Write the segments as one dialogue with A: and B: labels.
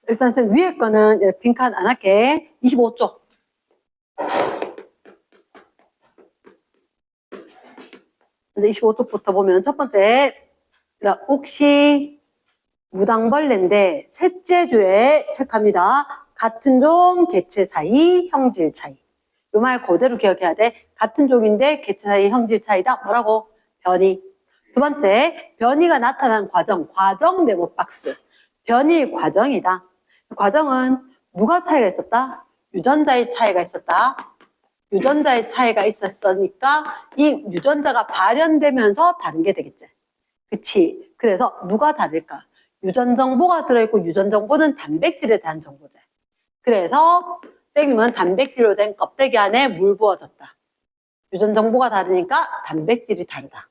A: 일단 선 위에 거는 빈칸 안 할게. 25쪽. 근데 25쪽부터 보면 첫 번째, 혹시 무당벌레인데 셋째 줄에 체크합니다. 같은 종, 개체 사이, 형질 차이. 이 말 그대로 기억해야 돼. 같은 종인데 개체 사이, 형질 차이다. 뭐라고? 변이. 두 번째, 변이가 나타난 과정, 과정 네모 박스. 변이 과정이다. 과정은 누가 차이가 있었다? 유전자의 차이가 있었다. 유전자의 차이가 있었으니까 이 유전자가 발현되면서 다른 게 되겠지. 그치? 그래서 누가 다를까? 유전 정보가 들어있고 유전 정보는 단백질에 대한 정보지. 그래서 선생님은 단백질로 된 껍데기 안에 물 부어졌다. 유전 정보가 다르니까 단백질이 다르다.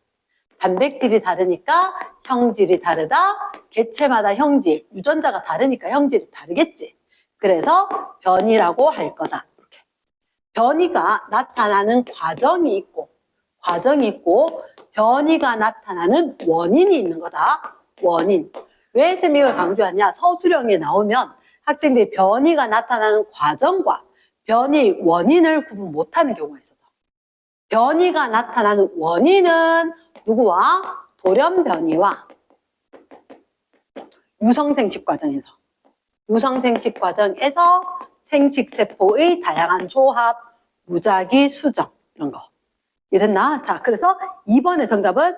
A: 단백질이 다르니까 형질이 다르다. 개체마다 형질, 유전자가 다르니까 형질이 다르겠지. 그래서 변이라고 할 거다. 이렇게. 변이가 나타나는 과정이 있고 변이가 나타나는 원인이 있는 거다. 원인. 왜 쌤이 이걸 강조하냐? 서술형에 나오면 학생들이 변이가 나타나는 과정과 변이 원인을 구분 못하는 경우가 있어서. 변이가 나타나는 원인은 누구와? 돌연변이와 유성생식 과정에서. 유성생식 과정에서 생식세포의 다양한 조합, 무작위, 수정 이런 거. 이랬나? 자, 그래서 2번의 정답은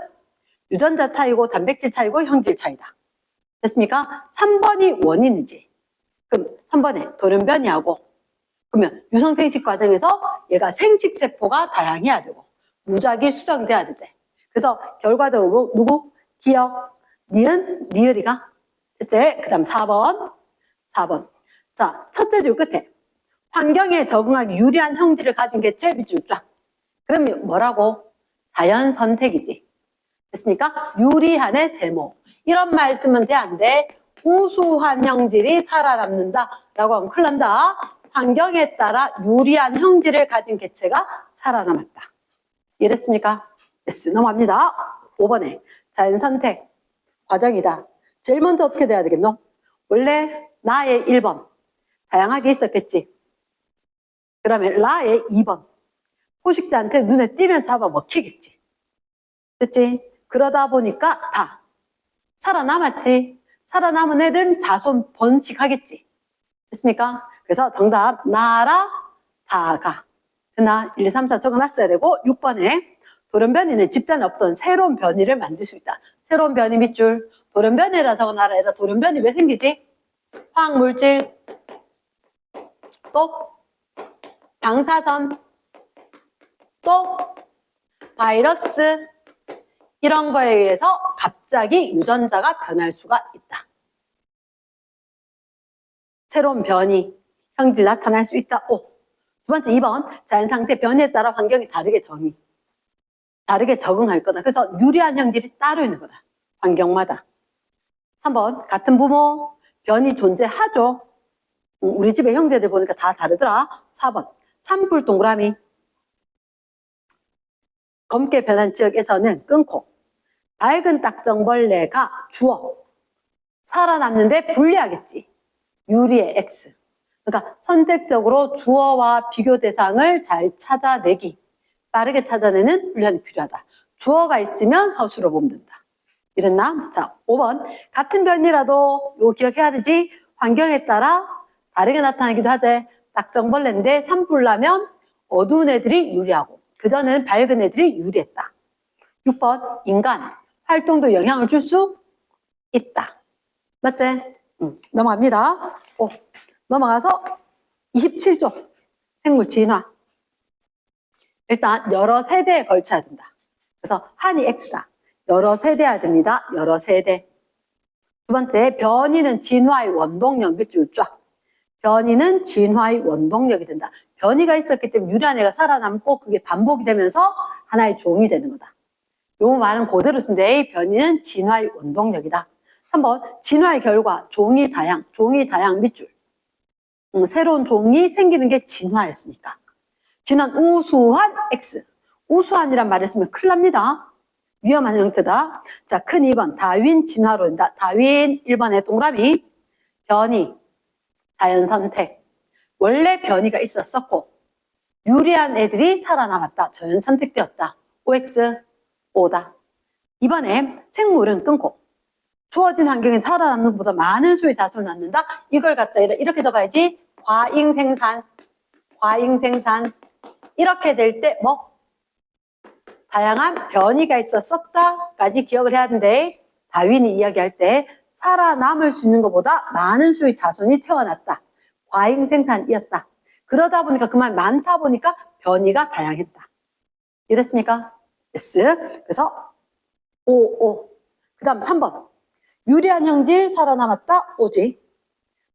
A: 유전자 차이고 단백질 차이고 형질 차이다. 됐습니까? 3번이 원인이지. 그럼 3번에 돌연변이하고 그러면 유성생식 과정에서 얘가 생식세포가 다양해야 되고 무작위 수정돼야 되지. 그래서 결과적으로 누구? 기억, 니은, 리을이가. 됐지? 그 다음 4번. 자, 첫째 줄 끝에 환경에 적응하기 유리한 형질을 가진 개체 밑줄 쫙. 그러면 뭐라고? 자연 선택이지. 됐습니까? 유리한의 세모. 이런 말 쓰면 돼, 안 돼? 우수한 형질이 살아남는다 라고 하면 큰일 난다. 환경에 따라 유리한 형질을 가진 개체가 살아남았다. 이해됐습니까? yes, 넘어갑니다. 5번에 자연선택 과정이다. 제일 먼저 어떻게 돼야 되겠노? 원래 나의 1번 다양하게 있었겠지. 그러면 나의 2번 포식자한테 눈에 띄면 잡아 먹히겠지. 됐지? 그러다 보니까 다 살아남았지. 살아남은 애들은 자손 번식하겠지. 됐습니까? 그래서 정답 나라 다가. 나 1, 2, 3, 4 적어놨어야 되고 6번에 돌연변이는 집단에 없던 새로운 변이를 만들 수 있다. 새로운 변이 밑줄 돌연변이라 적어놔라. 얘들아 돌연변이 왜 생기지? 화학물질 또 방사선 또 바이러스 이런 거에 의해서 갑자기 유전자가 변할 수가 있다. 새로운 변이, 형질 나타날 수 있다. 오. 두 번째 2번 자연상태 변이에 따라 환경이 다르게 적응할 거다. 그래서 유리한 형질이 따로 있는 거다. 환경마다. 3번 같은 부모 변이 존재하죠. 우리 집에 형제들 보니까 다 다르더라. 4번 산불 동그라미 검게 변한 지역에서는 끊고 밝은 딱정벌레가 주어 살아남는데 불리하겠지. 유리의 X. 그러니까 선택적으로 주어와 비교 대상을 잘 찾아내기, 빠르게 찾아내는 훈련이 필요하다. 주어가 있으면 서술로 보면 된다. 이랬나? 자, 5번 같은 변이라도 이거 기억해야 되지. 환경에 따라 다르게 나타나기도 하지. 딱정벌레인데 산불 나면 어두운 애들이 유리하고 그전에는 밝은 애들이 유리했다. 6번 인간 활동도 영향을 줄 수 있다. 맞지? 넘어갑니다. 오, 넘어가서 27조 생물 진화. 일단 여러 세대에 걸쳐야 된다. 그래서 한이 X다. 여러 세대여야 됩니다. 여러 세대. 두 번째 변이는 진화의 원동력 밑줄 쫙. 변이는 진화의 원동력이 된다. 변이가 있었기 때문에 유리한 애가 살아남고 그게 반복이 되면서 하나의 종이 되는 거다. 요 말은 그대로 쓴데 변이는 진화의 원동력이다. 3번 진화의 결과 종이 다양 밑줄. 새로운 종이 생기는 게 진화였으니까. 진화는 우수한 X. 우수한이란 말을 쓰면 큰일 납니다. 위험한 형태다. 자, 큰 2번 다윈 진화론이다. 다윈 1번의 동그라미 변이 자연선택. 원래 변이가 있었었고 유리한 애들이 살아남았다. 자연선택되었다. OX, O다. 이번에 생물은 끊고 주어진 환경에 살아남는 것보다 많은 수의 자손을 낳는다. 이걸 갖다 이렇게 적어야지. 과잉생산. 과잉생산. 이렇게 될 때 뭐? 다양한 변이가 있었었다까지 기억을 해야 하는데 다윈이 이야기할 때 살아남을 수 있는 것보다 많은 수의 자손이 태어났다. 과잉생산이었다. 그러다 보니까 그만 많다 보니까 변이가 다양했다. 이해됐습니까? yes. 그래서 O. 그 다음 3번. 유리한 형질 살아남았다. O지.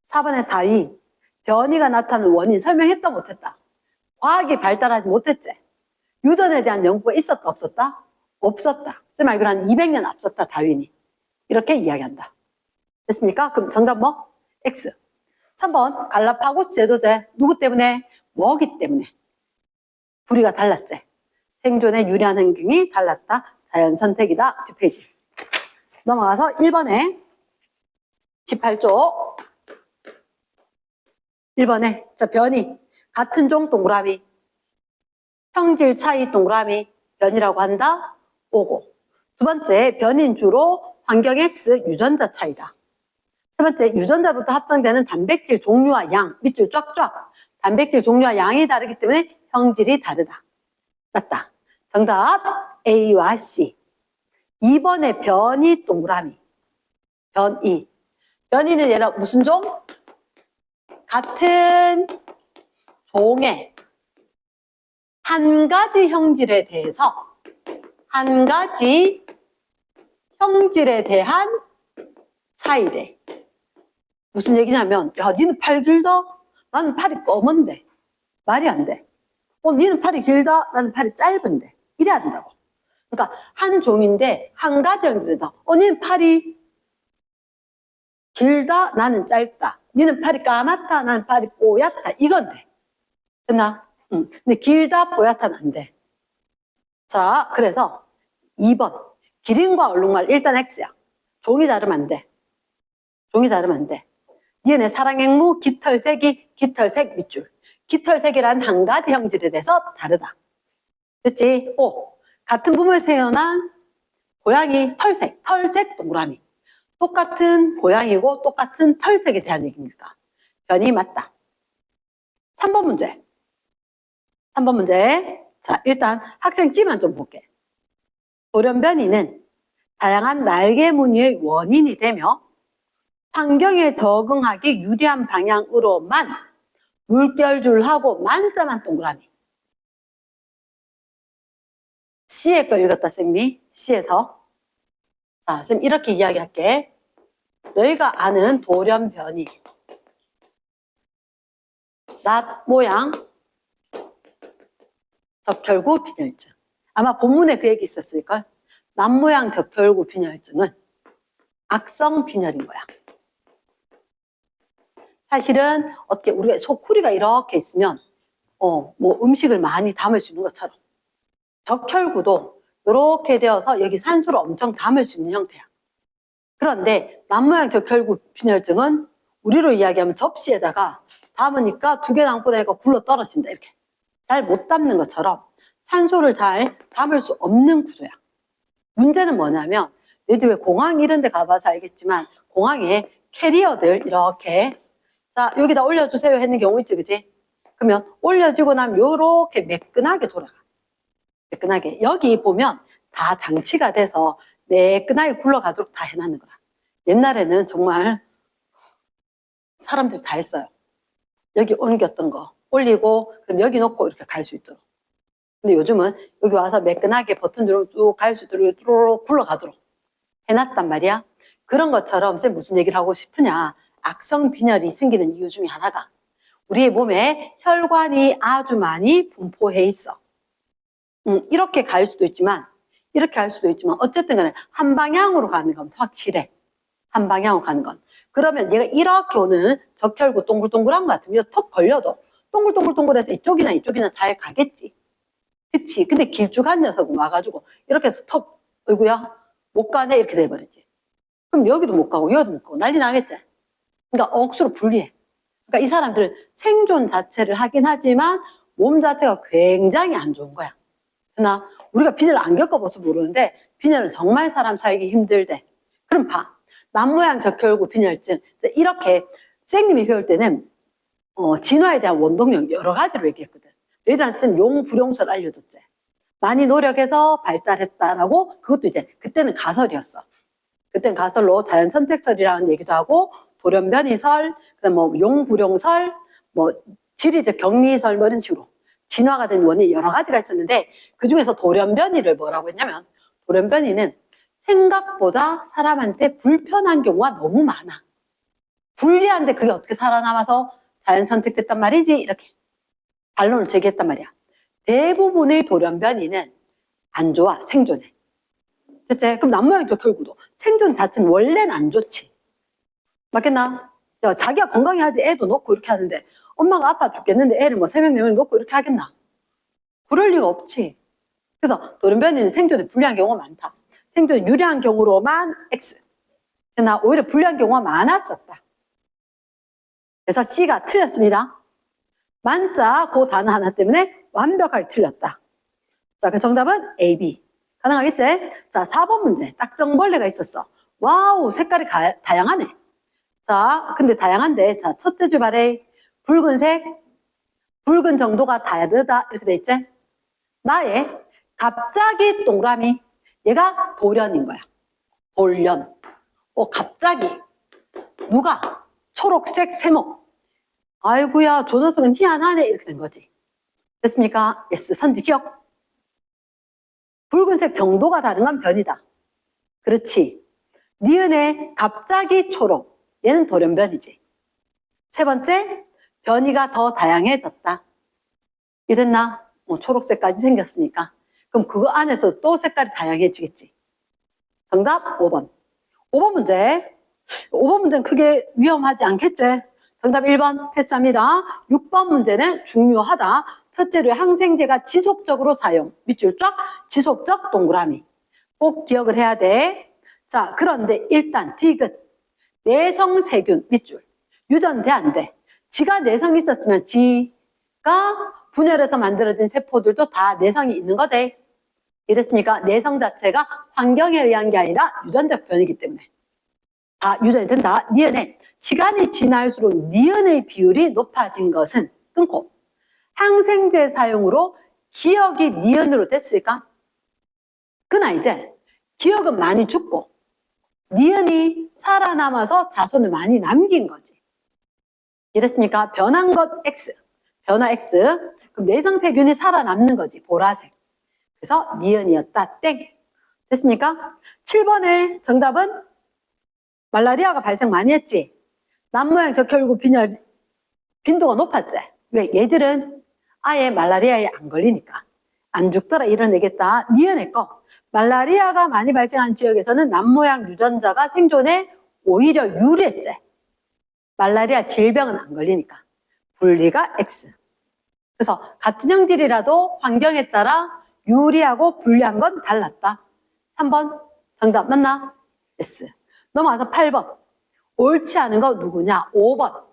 A: 4번에 다윈. 변이가 나타나는 원인 설명했다 못했다. 과학이 발달하지 못했지. 유전에 대한 연구가 있었다 없었다? 없었다. 쌤 알기로 한 200년 앞섰다 다윈이. 이렇게 이야기한다. 됐습니까? 그럼 정답 뭐? X. 3번 갈라파고스 제도제. 누구 때문에? 먹이 때문에. 부리가 달랐지. 생존에 유리한 환경이 달랐다. 자연선택이다. 뒷페이지. 넘어가서 1번에 18쪽 1번에 자 변이 같은 종 동그라미 형질 차이 동그라미 변이라고 한다. 오고 두 번째 변인 주로 환경 X 유전자 차이다. 세 번째 유전자로부터 합성되는 단백질 종류와 양 밑줄 쫙쫙 단백질 종류와 양이 다르기 때문에 형질이 다르다. 맞다. 정답 A와 C. 2번에 변이 동그라미 변이 변이는 얘는 무슨 종? 같은 종의 한 가지 형질에 대해서 한 가지 형질에 대한 차이래. 무슨 얘기냐면 야 니는 팔 길다 나는 팔이 검은데 말이 안 돼. 니는 팔이 길다 나는 팔이 짧은데 이래야 된다고. 그러니까 한 종인데 한 가지 형질에서 니는 팔이 길다 나는 짧다 니는 팔이 까맣다 나는 팔이 뽀얗다 이건데 됐나? 근데 길다 뽀얗다는 안 돼. 자 그래서 2번 기린과 얼룩말 일단 X야. 종이 다르면 안 돼. 종이 다르면 안 돼. DNA 사랑행무 깃털색이 깃털색 밑줄 깃털색이란 한 가지 형질에 대해서 다르다. 됐지? O 같은 부모에서 태어난 고양이 털색 동그라미 똑같은 고양이고 똑같은 털색에 대한 얘기입니다. 변이 맞다. 3번 문제. 3번 문제. 자, 일단 학생 G만 좀 볼게. 돌연변이는 다양한 날개 무늬의 원인이 되며 환경에 적응하기 유리한 방향으로만 물결줄하고 만점한 동그라미. C의 거 읽었다, 쌤이. C에서. 자, 쌤 이렇게 이야기할게. 너희가 아는 돌연변이. 낫 모양 덕혈구 빈혈증. 아마 본문에 그 얘기 있었을걸? 낫 모양 덕혈구 빈혈증은 악성 빈혈인 거야. 사실은 어떻게 우리가 소쿠리가 이렇게 있으면 뭐 음식을 많이 담을 수 있는 것처럼 적혈구도 이렇게 되어서 여기 산소를 엄청 담을 수 있는 형태야. 그런데 낫모양 적혈구 빈혈증은 우리로 이야기하면 접시에다가 담으니까 두 개 담고 나니까 굴러 떨어진다. 이렇게 잘 못 담는 것처럼 산소를 잘 담을 수 없는 구조야. 문제는 뭐냐면 너희들 왜 공항 이런 데 가봐서 알겠지만 공항에 캐리어들 이렇게 자 여기다 올려주세요 했는 경우 있지 그지? 그러면 올려지고 나면 요렇게 매끈하게 돌아가. 매끈하게. 여기 보면 다 장치가 돼서 매끈하게 굴러가도록 다 해놨는 거야. 옛날에는 정말 사람들이 다 했어요. 여기 옮겼던 거 올리고 그럼 여기 놓고 이렇게 갈 수 있도록. 근데 요즘은 여기 와서 매끈하게 버튼 누르면 쭉 갈 수 있도록 쭉 굴러가도록 해놨단 말이야. 그런 것처럼 쌤 무슨 얘기를 하고 싶으냐. 악성 빈혈이 생기는 이유 중에 하나가 우리의 몸에 혈관이 아주 많이 분포해 있어. 이렇게 갈 수도 있지만 이렇게 갈 수도 있지만 어쨌든 간에 한 방향으로 가는 건 확실해. 한 방향으로 가는 건. 그러면 얘가 이렇게 오는 적혈구 동글동글한 것 같으면 턱 벌려도 동글동글동글해서 이쪽이나 잘 가겠지. 그치? 근데 길쭉한 녀석은 와가지고 이렇게 해서 턱 어이구야 못 가네 이렇게 돼버리지. 그럼 여기도 못 가고 여기도 못 가고 난리 나겠지. 그러니까 억수로 불리해. 그러니까 이 사람들은 생존 자체를 하긴 하지만 몸 자체가 굉장히 안 좋은 거야. 그러나 우리가 빈혈을 안 겪어봐서 모르는데 빈혈은 정말 사람 살기 힘들대. 그럼 봐. 남모양 적혈구 빈혈증. 이렇게 선생님이 배울 때는 진화에 대한 원동력 여러 가지로 얘기했거든. 너희들한테는 용불용설 알려줬지. 많이 노력해서 발달했다라고 그것도 이제 그때는 가설이었어. 그때는 가설로 자연선택설이라는 얘기도 하고 돌연변이설, 그다음 뭐 용불용설, 뭐 지리적 격리설 뭐 이런 식으로 진화가 된 원인이 여러 가지가 있었는데 그 중에서 돌연변이를 뭐라고 했냐면 돌연변이는 생각보다 사람한테 불편한 경우가 너무 많아. 불리한데 그게 어떻게 살아남아서 자연선택됐단 말이지 이렇게 반론을 제기했단 말이야. 대부분의 돌연변이는 안 좋아, 생존에. 됐지? 그럼 남모양 적혈구도 생존 자체는 원래는 안 좋지. 맞겠나? 야, 자기가 건강해야지 애도 놓고 이렇게 하는데 엄마가 아파 죽겠는데 애를 뭐 3명, 4명 놓고 이렇게 하겠나? 그럴 리가 없지. 그래서 돌연변이는 생존에 불리한 경우가 많다. 생존에 유리한 경우로만 X. 그러나 오히려 불리한 경우가 많았었다. 그래서 C가 틀렸습니다. 만자 그 단어 하나 때문에 완벽하게 틀렸다. 자, 그 정답은 A, B. 가능하겠지? 자, 4번 문제. 딱정벌레가 있었어. 와우, 색깔이 다양하네. 자, 근데 다양한데, 자, 첫째 주발에 붉은색, 붉은 정도가 다르다. 이렇게 돼 있지? 나의 갑자기 동그라미. 얘가 돌연인 거야. 돌연. 갑자기. 누가? 초록색 세모. 아이고야, 저 녀석은 희한하네. 이렇게 된 거지. 됐습니까? yes, 선지 기억. 붉은색 정도가 다른 건 변이다. 그렇지. 니은의 갑자기 초록. 얘는 돌연변이지. 세 번째, 변이가 더 다양해졌다. 이랬나? 초록색까지 생겼으니까. 그럼 그거 안에서 또 색깔이 다양해지겠지. 정답 5번. 5번 문제. 5번 문제는 크게 위험하지 않겠지? 정답 1번 패스합니다. 6번 문제는 중요하다. 첫째로 항생제가 지속적으로 사용. 밑줄 쫙 지속적 동그라미. 꼭 기억을 해야 돼. 자, 그런데 일단 디귿. 내성세균 밑줄. 유전돼 안 돼? 지가 내성이 있었으면 지가 분열해서 만들어진 세포들도 다 내성이 있는 거대. 이랬습니까? 내성 자체가 환경에 의한 게 아니라 유전적 변이기 때문에. 다 유전이 된다. 니은에 시간이 지날수록 니은의 비율이 높아진 것은 끊고 항생제 사용으로 기억이 니은으로 됐을까? 그나 이제 기억은 많이 죽고 니은이 살아남아서 자손을 많이 남긴 거지. 이랬습니까? 변한 것 X, 변화 X. 그럼 내성세균이 살아남는 거지. 보라색. 그래서 니은이었다. 땡. 됐습니까? 7번의 정답은 말라리아가 발생 많이 했지. 남모양 적혈구 빈혈 빈도가 높았지. 왜? 얘들은 아예 말라리아에 안 걸리니까. 안 죽더라 이뤄내겠다. 니은의 거. 말라리아가 많이 발생한 지역에서는 남모양 유전자가 생존에 오히려 유리했지. 말라리아 질병은 안 걸리니까. 분리가 X. 그래서 같은 형질이라도 환경에 따라 유리하고 불리한 건 달랐다. 3번 정답 맞나? S. 넘어가서 8번. 옳지 않은 거 누구냐? 5번.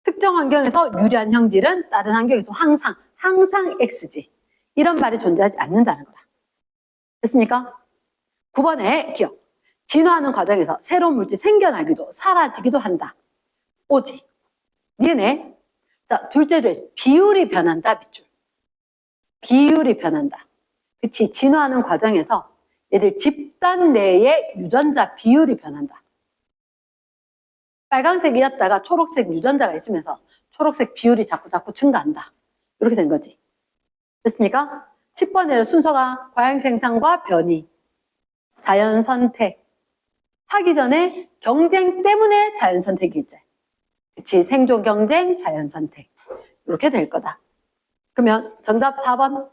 A: 특정 환경에서 유리한 형질은 다른 환경에서 항상 X지. 이런 말이 존재하지 않는다는 거다. 됐습니까? 9번에 기억. 진화하는 과정에서 새로운 물질이 생겨나기도 사라지기도 한다. 오지. 니네. 자, 둘째 줄 비율이 변한다. 밑줄. 비율이 변한다. 그치? 진화하는 과정에서 얘들 집단 내의 유전자 비율이 변한다. 빨간색이었다가 초록색 유전자가 있으면서 초록색 비율이 자꾸 증가한다. 이렇게 된 거지. 됐습니까? 10번의 순서가 과잉생산과 변이, 자연선택. 하기 전에 경쟁 때문에 자연선택이지. 그치? 생존 경쟁, 자연선택. 이렇게 될 거다. 그러면 정답 4번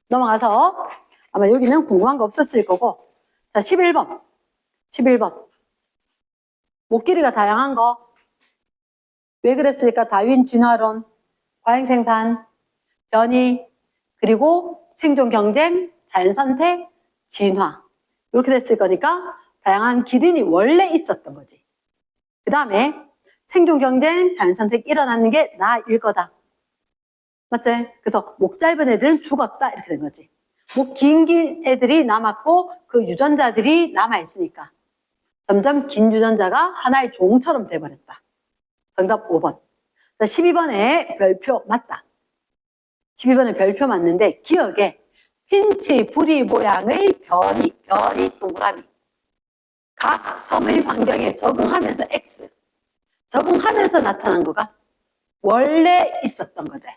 A: 넘어가서 아마 여기는 궁금한 거 없었을 거고. 자, 11번. 11번. 목 길이가 다양한 거. 왜 그랬을까? 다윈 진화론, 과잉생산, 변이, 그리고 생존 경쟁, 자연선택, 진화. 이렇게 됐을 거니까 다양한 기린이 원래 있었던 거지. 그 다음에 생존 경쟁, 자연 선택 일어나는 게 나일 거다. 맞지? 그래서 목 짧은 애들은 죽었다 이렇게 된 거지. 목 긴 애들이 남았고 그 유전자들이 남아있으니까 점점 긴 유전자가 하나의 종처럼 돼버렸다. 정답 5번. 자, 12번에 별표 맞다. 12번에 별표 맞는데 기억에 핀치 부리 모양의 별이 동그라미. 각 섬의 환경에 적응하면서 X. 적응하면서 나타난 거가 원래 있었던 거지.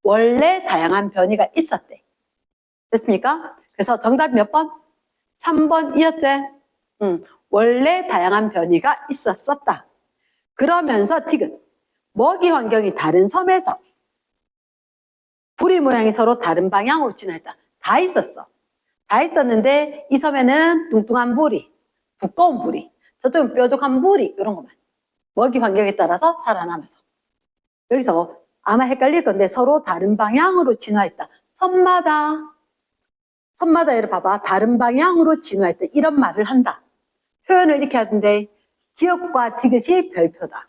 A: 원래 다양한 변이가 있었대. 됐습니까? 그래서 정답 몇 번? 3번이었지? 원래 다양한 변이가 있었었다. 그러면서 디귿. 먹이 환경이 다른 섬에서 부리 모양이 서로 다른 방향으로 진화했다. 다 있었어. 다 있었는데 이 섬에는 뚱뚱한 부리, 두꺼운 부리, 저쪽은 뾰족한 부리 이런 것만. 먹이 환경에 따라서 살아남아서. 여기서 아마 헷갈릴 건데 서로 다른 방향으로 진화했다. 섬마다 얘를 봐봐. 다른 방향으로 진화했다. 이런 말을 한다. 표현을 이렇게 하던데 기억과 디귿이 별표다.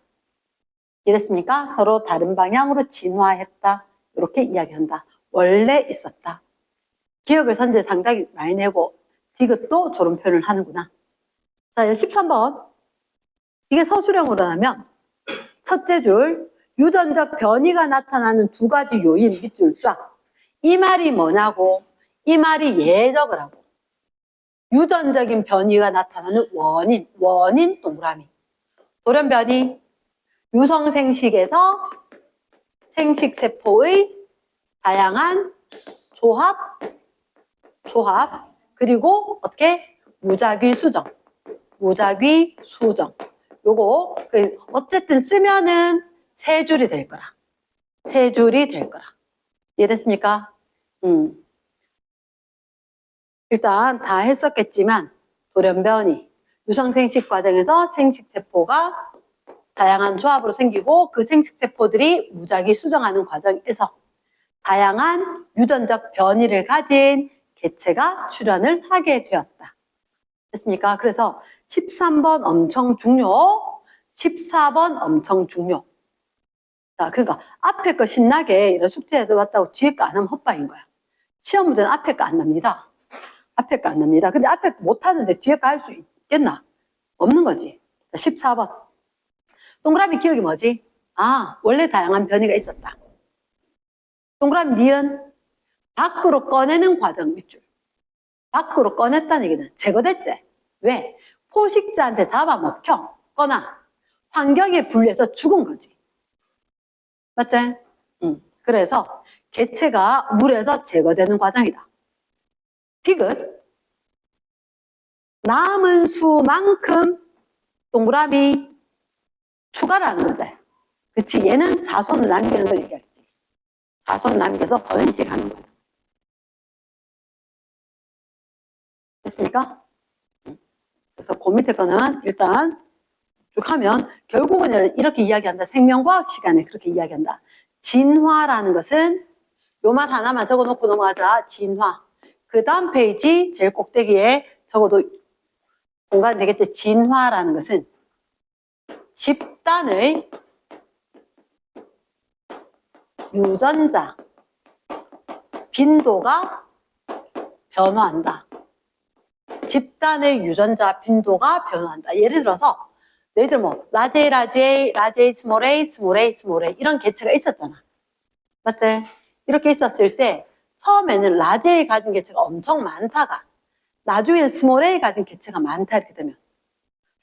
A: 이랬습니까? 서로 다른 방향으로 진화했다. 이렇게 이야기한다. 원래 있었다. 기억을 선제 상당히 많이 내고 디귿도 저런 표현을 하는구나. 자, 이제 13번. 이게 서술형으로 하면 첫째 줄 유전적 변이가 나타나는 두 가지 요인 밑줄 쫙. 이 말이 뭐냐고 이 말이 예적을 하고 유전적인 변이가 나타나는 원인 동그라미. 돌연변이 유성생식에서 생식세포의 다양한 조합 그리고 어떻게 무작위 수정 요거 어쨌든 쓰면은 세 줄이 될 거라. 이해됐습니까? 일단 다 했었겠지만 돌연변이 유성생식 과정에서 생식세포가 다양한 조합으로 생기고 그 생식세포들이 무작위 수정하는 과정에서 다양한 유전적 변이를 가진 개체가 출현을 하게 되었다. 됐습니까? 그래서 13번 엄청 중요, 14번 엄청 중요. 자, 그러니까 앞에 거 신나게 이런 숙제해도 왔다고 뒤에 거 안 하면 헛바인 거야. 시험 문제는 앞에 거 안 납니다. 근데 앞에 거 못하는데 뒤에 거 할 수 있겠나? 없는 거지. 자, 14번. 동그라미 기억이 뭐지? 아, 원래 다양한 변이가 있었다. 동그라미 니은 밖으로 꺼내는 과정 밑줄. 밖으로 꺼냈다는 얘기는 제거됐지. 왜? 포식자한테 잡아먹혔거나 환경에 불려서 죽은 거지. 맞지? 그래서 개체가 물에서 제거되는 과정이다. 디귿 남은 수만큼 동그라미 추가라는 거지. 그치? 얘는 자손을 남기는 걸 얘기하겠지. 자손을 남겨서 번식하는 거다. 됐습니까? 그래서 그 밑에 거는 일단 쭉 하면 결국은 이렇게 이야기한다. 생명과학 시간에 그렇게 이야기한다. 진화라는 것은 요 말 하나만 적어놓고 넘어가자. 진화. 그 다음 페이지 제일 꼭대기에 적어도 공간이 되겠지. 진화라는 것은 집단의 유전자 빈도가 변화한다. 집단의 유전자 빈도가 변화한다. 예를 들어서 너희들 뭐 라제이, 스몰 a 이런 개체가 있었잖아. 맞지? 이렇게 있었을 때 처음에는 라제이 가진 개체가 엄청 많다가 나중에는 스몰 a 가진 개체가 많다 이렇게 되면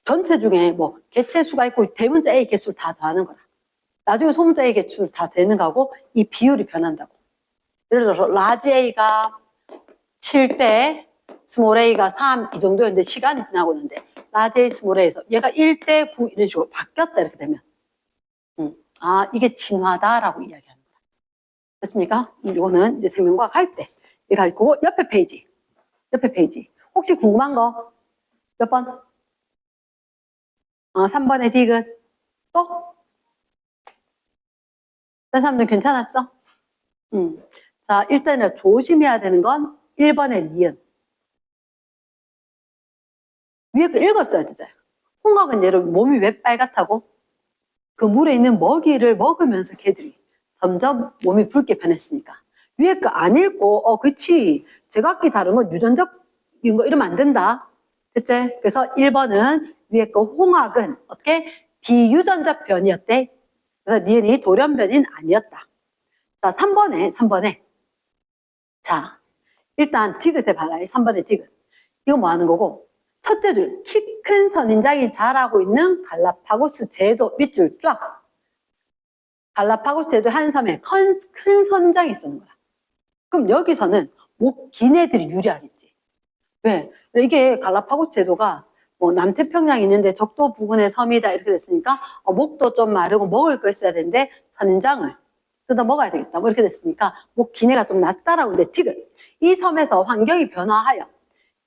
A: 전체 중에 뭐 개체 수가 있고 대문자 A 개수를 다 더하는 거라. 나중에 소문자 A 개수를 다 되는 거고 이 비율이 변한다고. 예를 들어서 라지 A가 7대 스몰 a가 3 이 정도였는데 시간이 지나고 있는데 라지 A 스몰 a에서 얘가 1대 9 이런 식으로 바뀌었다 이렇게 되면 아 이게 진화다라고 이야기하는 거야. 됐습니까? 이거는 이제 생명과학 할 때 이거 할 거고 옆에 페이지 혹시 궁금한 거 몇 번? 3번의 디귿 또? 다른 사람들 괜찮았어? 자 일단은 조심해야 되는 건 1번의 니은 위에 거 읽었어야 되잖아요. 홍학은 얘를 몸이 왜 빨갛다고? 그 물에 있는 먹이를 먹으면서 걔들이 점점 몸이 붉게 변했으니까. 위에 거 안 읽고, 그치. 제각기 다른 건 유전적인 거 이러면 안 된다. 됐지? 그래서 1번은 위에 거 홍학은 어떻게? 비유전적 변이였대. 그래서 니은이 돌연변이는 아니었다. 자, 3번에. 자, 일단 디귿에 봐라. 3번에 디귿. 이거 뭐 하는 거고? 첫째 줄, 키 큰 선인장이 자라고 있는 갈라파고스 제도 밑줄 쫙. 갈라파고스 제도 한 섬에 큰 선인장이 있는 거야. 그럼 여기서는 목 긴 애들이 유리하겠지. 왜? 이게 갈라파고스 제도가 뭐 남태평양이 있는데 적도 부근의 섬이다 이렇게 됐으니까 목도 좀 마르고 먹을 거 있어야 되는데 선인장을 뜯어 먹어야 되겠다 뭐 이렇게 됐으니까 목 긴 애가 좀 낫다라고. 근데 디귿, 이 섬에서 환경이 변화하여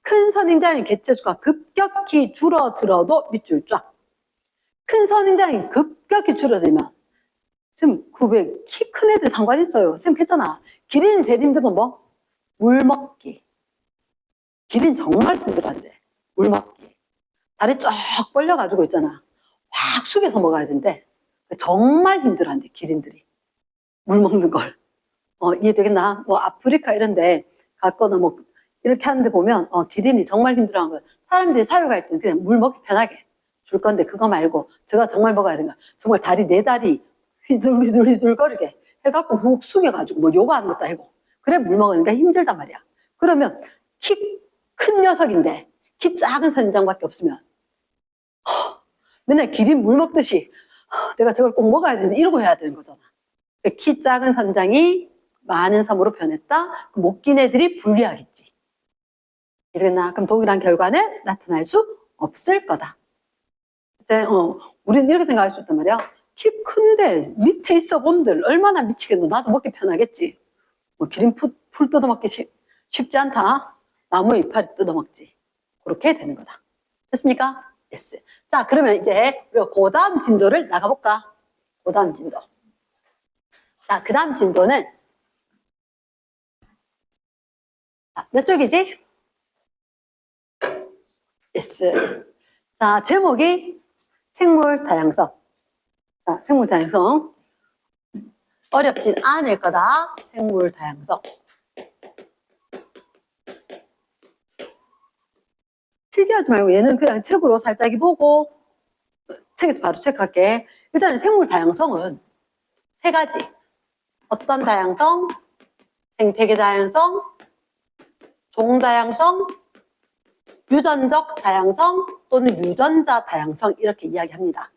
A: 큰 선인장의 개체수가 급격히 줄어들어도 밑줄 쫙. 큰 선인장이 급격히 줄어들면 지금 키 큰 애들 상관 있어요. 지금 괜찮아. 기린이 제일 힘든 건 뭐? 물 먹기. 기린 정말 힘들어한대. 물 먹기. 다리 쫙 벌려가지고 있잖아. 확 숙여서 먹어야 된대. 정말 힘들어한대, 기린들이. 물 먹는 걸. 이해되겠나? 뭐 아프리카 이런데 갔거나 뭐 이렇게 하는데 보면 기린이 정말 힘들어하는 거야. 사람들이 사육할 때는 그냥 물 먹기 편하게 줄 건데 그거 말고 제가 정말 먹어야 되는 거야. 정말 다리 네 다리 휘둘휘둘휘둘거리게 해갖고 훅 숙여가지고 뭐 요가하는 것도 아니고 그래 물 먹으니까 힘들단 말이야. 그러면 키 큰 녀석인데 키 작은 선인장밖에 없으면 맨날 기린 물 먹듯이 내가 저걸 꼭 먹어야 되는데 이러고 해야 되는 거잖아. 키 작은 선장이 많은 섬으로 변했다. 목 긴 애들이 불리하겠지. 이랬나? 그럼 동일한 결과는 나타날 수 없을 거다. 이제 우리는 이렇게 생각할 수 있단 말이야. 키 큰데 밑에 있어 본들 얼마나 미치겠노. 나도 먹기 편하겠지. 뭐 기린 풀 뜯어먹기 쉽지 않다. 나무 이파리 뜯어먹지. 그렇게 되는 거다. 됐습니까? 됐어. 자, 그러면 이제 우리가 그 다음 진도를 나가볼까? 그 다음 진도. 자, 그 다음 진도는 몇 쪽이지? yes. 자, 제목이 생물 다양성. 자, 생물 다양성. 어렵진 않을 거다. 생물 다양성. 필기하지 말고 얘는 그냥 책으로 살짝 보고 책에서 바로 체크할게. 일단은 생물 다양성은 세 가지. 어떤 다양성? 생태계 다양성, 종 다양성, 유전적 다양성 또는 유전자 다양성 이렇게 이야기합니다.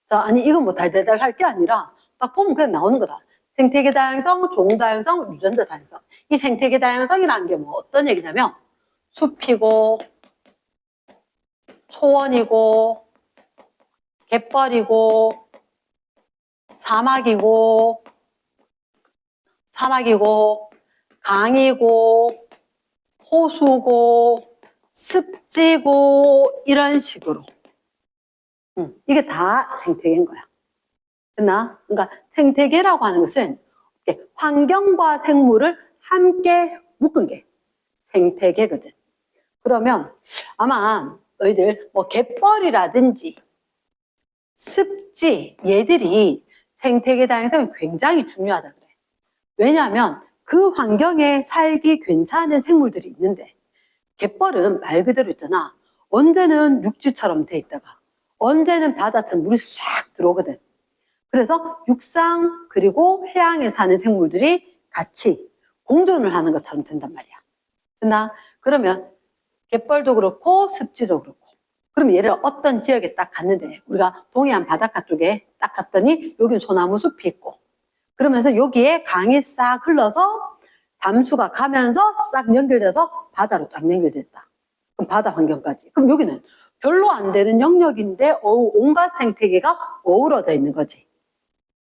A: 자, 아니 이건 뭐 달달달 할 게 아니라 딱 보면 그냥 나오는 거다. 생태계 다양성, 종 다양성, 유전자 다양성. 이 생태계 다양성이라는 게 뭐 어떤 얘기냐면 숲이고 초원이고 갯벌이고 사막이고 강이고 호수고 습지고 이런 식으로 이게 다 생태계인 거야. 됐나? 그러니까 생태계라고 하는 것은 환경과 생물을 함께 묶은 게 생태계거든. 그러면 아마 너희들 뭐 갯벌이라든지 습지 얘들이 생태계 다양성이 굉장히 중요하다 그래. 왜냐하면 그 환경에 살기 괜찮은 생물들이 있는데 갯벌은 말 그대로 있잖아. 언제는 육지처럼 돼 있다가 언제는 바다처럼 물이 싹 들어오거든. 그래서 육상 그리고 해양에 사는 생물들이 같이 공존을 하는 것처럼 된단 말이야. 됐나? 그러면 갯벌도 그렇고 습지도 그렇고 그럼 얘를 어떤 지역에 딱 갔는데 우리가 동해안 바닷가 쪽에 딱 갔더니 여기는 소나무 숲이 있고 그러면서 여기에 강이 싹 흘러서 담수가 가면서 싹 연결돼서 바다로 쫙 연결됐다. 그럼 바다 환경까지. 그럼 여기는 별로 안 되는 영역인데 온갖 생태계가 어우러져 있는 거지.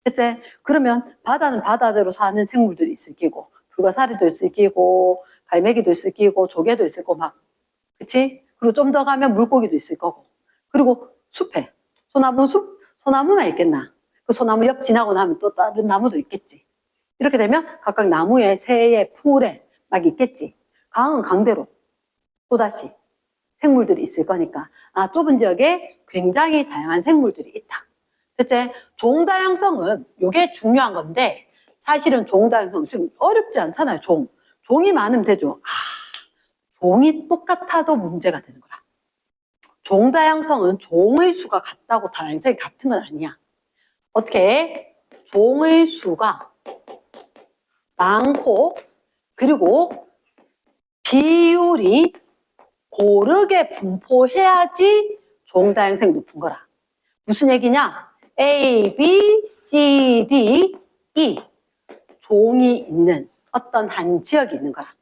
A: 그치? 그러면 바다는 바다대로 사는 생물들이 있을 끼고 불가사리도 있을 끼고 갈매기도 있을 끼고 조개도 있을 거고 막 그치? 그리고 좀 더 가면 물고기도 있을 거고 그리고 숲에 소나무만 있겠나? 그 소나무 옆 지나고 나면 또 다른 나무도 있겠지. 이렇게 되면 각각 나무에 새에 풀에 막 있겠지. 강은 강대로 또다시 생물들이 있을 거니까 좁은 지역에 굉장히 다양한 생물들이 있다. 그치? 종다양성은 요게 중요한 건데 사실은 종다양성 지금 어렵지 않잖아요. 종이 많으면 되죠. 종이 똑같아도 문제가 되는 거야. 종다양성은 종의 수가 같다고 다양성이 같은 건 아니야. 어떻게? 종의 수가 많고 그리고 비율이 고르게 분포해야지 종다양성이 높은 거라. 무슨 얘기냐? A, B, C, D, E 종이 있는 어떤 한 지역이 있는 거야.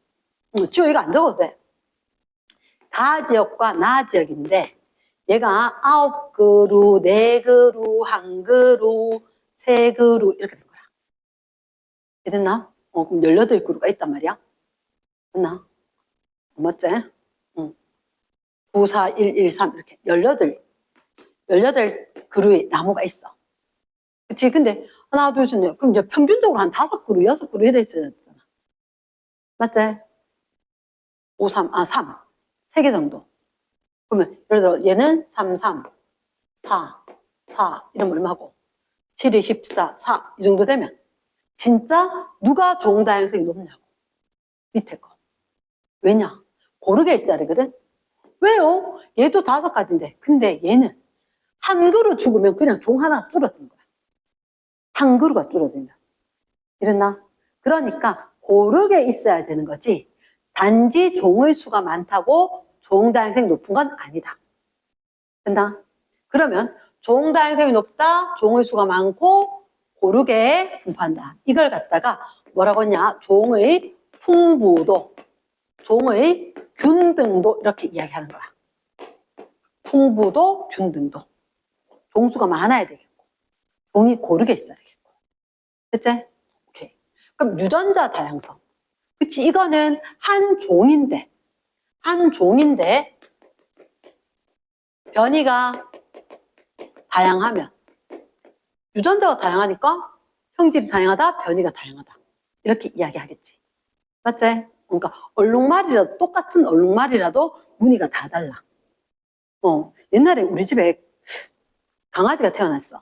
A: 지역 이거 안 적어도 돼. 다 지역과 나 지역인데 얘가 9그루, 4그루, 1그루, 3그루 이렇게 된 거야. 됐나? 그럼 18그루가 있단 말이야. 됐나? 맞지? 9, 4, 1, 1, 3 이렇게 18그루의 나무가 있어. 그치? 근데 하나, 둘, 셋, 넷. 그럼 이제 평균적으로 한 5그루, 6그루 이래 있어야 되잖아. 맞지? 5, 3, 3. 3개 정도. 그러면 예를 들어 얘는 3, 3, 4, 4 이러면 얼마고? 7, 2, 14, 4 이 정도 되면 진짜 누가 종다양성이 높냐고. 밑에 거. 왜냐? 고르게 있어야 되거든? 왜요? 얘도 5가지인데 근데 얘는 한 그루 죽으면 그냥 종 하나 줄어드는 거야. 한 그루가 줄어들면. 이랬나? 그러니까 고르게 있어야 되는 거지 단지 종의 수가 많다고 종다양성이 높은 건 아니다. 된다? 그러면 종다양성이 높다, 종의 수가 많고 고르게 분포한다. 이걸 갖다가 뭐라고 했냐? 종의 풍부도, 종의 균등도 이렇게 이야기하는 거야. 풍부도, 균등도. 종수가 많아야 되겠고 종이 고르게 있어야 되겠고. 됐지? 오케이. 그럼 유전자 다양성. 그치? 이거는 한 종인데 변이가 다양하면 유전자가 다양하니까 형질이 다양하다, 변이가 다양하다 이렇게 이야기하겠지. 맞지? 그러니까 얼룩말이라도 똑같은 얼룩말이라도 무늬가 다 달라. 옛날에 우리 집에 강아지가 태어났어.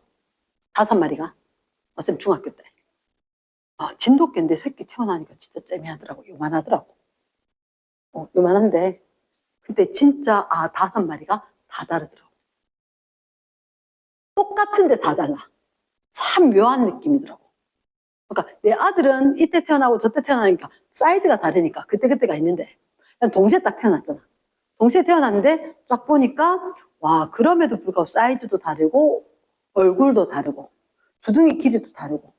A: 5마리가. 쌤 중학교 때. 진돗개인데 새끼 태어나니까 진짜 째미하더라고. 요만하더라고. 요만한데 근데 진짜 5마리가 다 다르더라고. 똑같은데 다 달라. 참 묘한 느낌이더라고. 그러니까 내 아들은 이때 태어나고 저때 태어나니까 사이즈가 다르니까 그때가 있는데 그냥 동시에 딱 태어났잖아. 동시에 태어났는데 쫙 보니까 와 그럼에도 불구하고 사이즈도 다르고 얼굴도 다르고 주둥이 길이도 다르고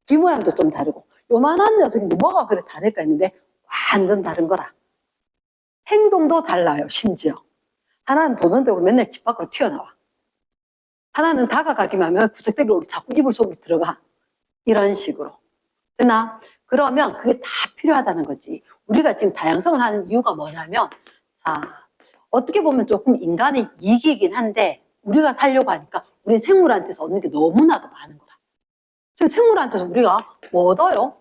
A: 귀 모양도 좀 다르고 요만한 녀석인데 뭐가 그래 다를까 했는데 완전 다른 거라. 행동도 달라요. 심지어 하나는 도전적으로 맨날 집 밖으로 튀어나와. 하나는 다가가기만 하면 구석대기로 자꾸 이불 속으로 들어가. 이런 식으로. 됐나? 그러면 그게 다 필요하다는 거지. 우리가 지금 다양성을 하는 이유가 뭐냐면 자 어떻게 보면 조금 인간의 이익이긴 한데 우리가 살려고 하니까 우리 생물한테서 얻는 게 너무나도 많은 거라. 지금 생물한테서 우리가 뭐 얻어요?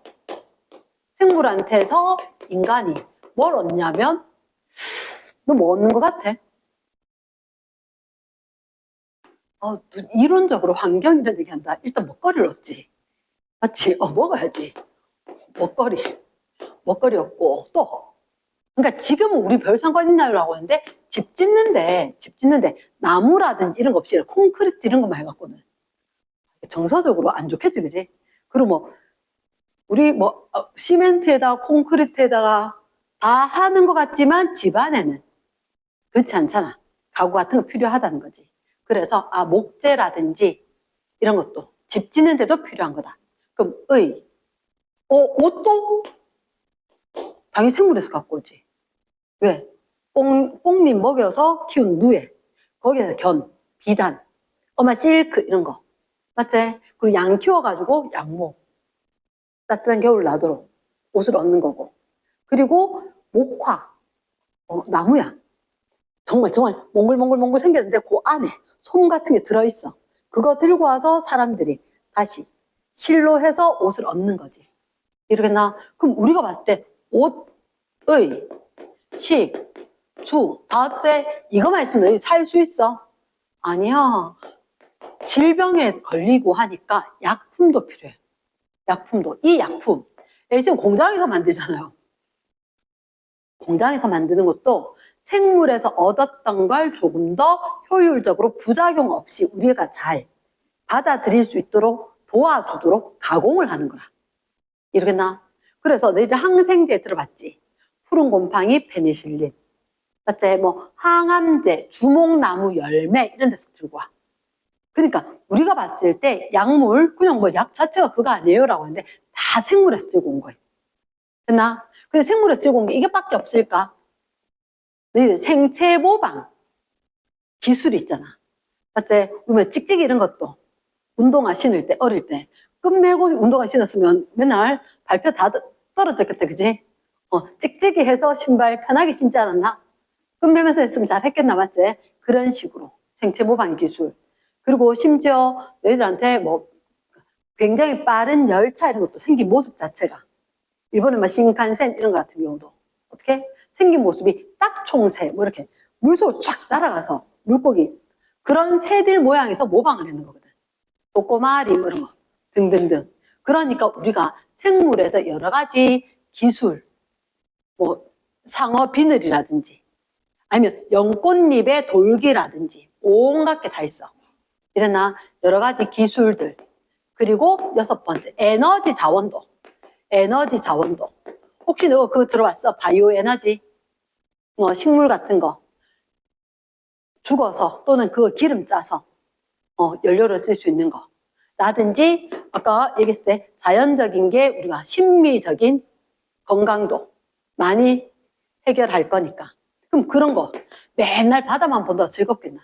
A: 생물한테서 인간이 뭘 얻냐면 너 뭐 얻는 것 같아? 이론적으로 환경 이런 얘기한다. 일단 먹거리를 얻지. 맞지? 먹어야지. 먹거리 얻고 또 그러니까 지금은 우리 별 상관 있나요라고 하는데 집 짓는데 나무라든지 이런 거 없이 콘크리트 이런 거만 해갖고는 정서적으로 안 좋겠지, 그지? 그리고 뭐 우리 뭐 시멘트에다가 콘크리트에다가 다 하는 것 같지만 집 안에는 그렇지 않잖아. 가구 같은 거 필요하다는 거지. 그래서 목재라든지 이런 것도 집 짓는 데도 필요한 거다. 그럼 옷도 당연히 생물에서 갖고 오지. 왜? 뽕잎 먹여서 키운 누에 거기에서 비단, 실크 이런 거 맞지? 그리고 양 키워가지고 양목 따뜻한 겨울 나도록 옷을 얻는 거고 그리고 목화 나무야 정말 몽글몽글 생겼는데 그 안에 솜 같은 게 들어있어. 그거 들고 와서 사람들이 다시 실로 해서 옷을 얻는 거지. 이러겠나? 그럼 우리가 봤을 때 옷의 식, 주, 다째 이거만 있으면 살 수 있어? 아니야. 질병에 걸리고 하니까 약품도 필요해요. 약품도. 이 약품. 지금 공장에서 만들잖아요. 공장에서 만드는 것도 생물에서 얻었던 걸 조금 더 효율적으로 부작용 없이 우리가 잘 받아들일 수 있도록 도와주도록 가공을 하는 거야. 이러겠나? 그래서 너희들 항생제 들어봤지? 푸른 곰팡이 페니실린. 맞지? 뭐 항암제, 주목나무 열매 이런 데서 들고 와. 그러니까 우리가 봤을 때 약물, 그냥 뭐 약 자체가 그거 아니에요 라고 하는데 다 생물에서 들고 온 거예요. 됐나? 근데 생물에서 들고 온 게 이게밖에 없을까? 너희들 생체 모방 기술이 있잖아. 맞지? 그러면 찍찍이 이런 것도 운동화 신을 때, 어릴 때 끝매고 운동화 신었으면 맨날 발표 다 떨어졌겠다, 그지? 찍찍이 해서 신발 편하게 신지 않았나? 끝매면서 했으면 잘 했겠나, 맞지? 그런 식으로 생체 모방 기술. 그리고 심지어 너희들한테 뭐 굉장히 빠른 열차 이런 것도 생긴 모습 자체가 일본의 막 신칸센 이런 것 같은 경우도 어떻게 생긴 모습이 딱총새 뭐 이렇게 물속으로 쫙 날아가서 물고기 그런 새들 모양에서 모방을 했는 거거든. 도꼬마리 뭐 이런 거 등등등. 그러니까 우리가 생물에서 여러 가지 기술 뭐 상어 비늘이라든지 아니면 연꽃잎의 돌기라든지 온갖 게 다 있어. 이러나 여러 가지 기술들. 그리고 6번째 에너지 자원도. 에너지 자원도. 혹시 너 그거 들어봤어? 바이오 에너지? 식물 같은 거 죽어서 또는 그거 기름 짜서 연료를 쓸 수 있는 거. 라든지 아까 얘기했을 때 자연적인 게 우리가 심미적인 건강도 많이 해결할 거니까. 그럼 그런 거 맨날 바다만 본다고 즐겁겠나?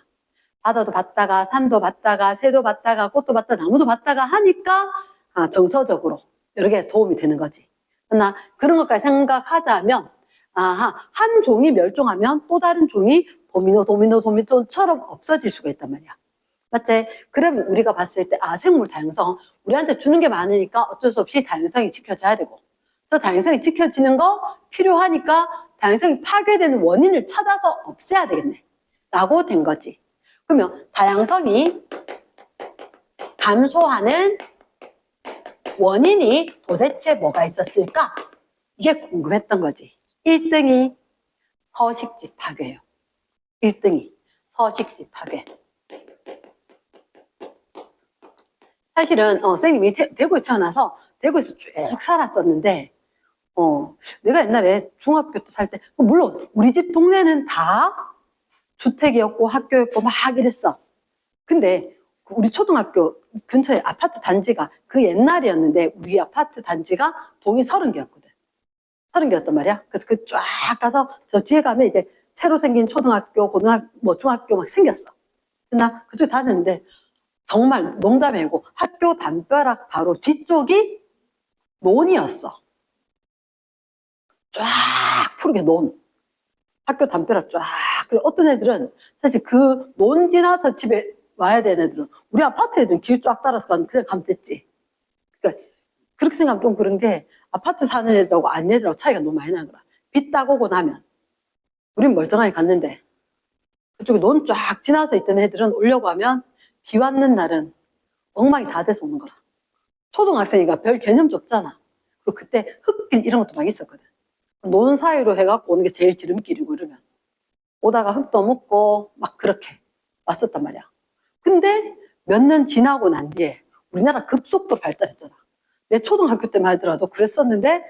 A: 바다도 봤다가 산도 봤다가 새도 봤다가 꽃도 봤다가 나무도 봤다가 하니까 정서적으로 여러 개 도움이 되는 거지. 그러나 그런 것까지 생각하자면 한 종이 멸종하면 또 다른 종이 도미노처럼 없어질 수가 있단 말이야. 맞지? 그러면 우리가 봤을 때 생물 다양성 우리한테 주는 게 많으니까 어쩔 수 없이 다양성이 지켜져야 되고 또 다양성이 지켜지는 거 필요하니까 다양성이 파괴되는 원인을 찾아서 없애야 되겠네 라고 된 거지. 그러면 다양성이 감소하는 원인이 도대체 뭐가 있었을까? 이게 궁금했던 거지. 1등이 서식지 파괴예요. 1등이 서식지 파괴. 사실은 선생님이 대구에 태어나서 대구에서 쭉 살았었는데 내가 옛날에 중학교 때 살 때 물론 우리 집 동네는 다 주택이었고 학교였고 막 이랬어. 근데 우리 초등학교 근처에 아파트 단지가 그 옛날이었는데 우리 아파트 단지가 동이 30개였거든. 30개였단 말이야. 그래서 그 쫙 가서 저 뒤에 가면 이제 새로 생긴 초등학교, 고등학교, 뭐 중학교 막 생겼어. 나 그쪽에 다녔는데 정말 농담이 아니고 학교 담벼락 바로 뒤쪽이 논이었어. 쫙 푸르게 논. 학교 담벼락 쫙. 그리고 어떤 애들은 사실 그 논 지나서 집에 와야 되는 애들은 우리 아파트 애들은 길 쫙 따라서 그냥 가면 됐지. 그러니까 그렇게 생각하면 좀 그런 게 아파트 사는 애들하고 아닌 애들하고 차이가 너무 많이 나는 거야. 비 딱 오고 나면 우린 멀쩡하게 갔는데 그쪽에 논 쫙 지나서 있던 애들은 오려고 하면 비 왔는 날은 엉망이 다 돼서 오는 거라. 초등학생이니까 별 개념도 없잖아. 그리고 그때 흙길 이런 것도 막 있었거든. 논 사이로 해갖고 오는 게 제일 지름길이고 이러면 오다가 흙도 묻고 막 그렇게 왔었단 말이야. 근데 몇 년 지나고 난 뒤에 우리나라 급속도로 발달했잖아. 내 초등학교 때만 하더라도 그랬었는데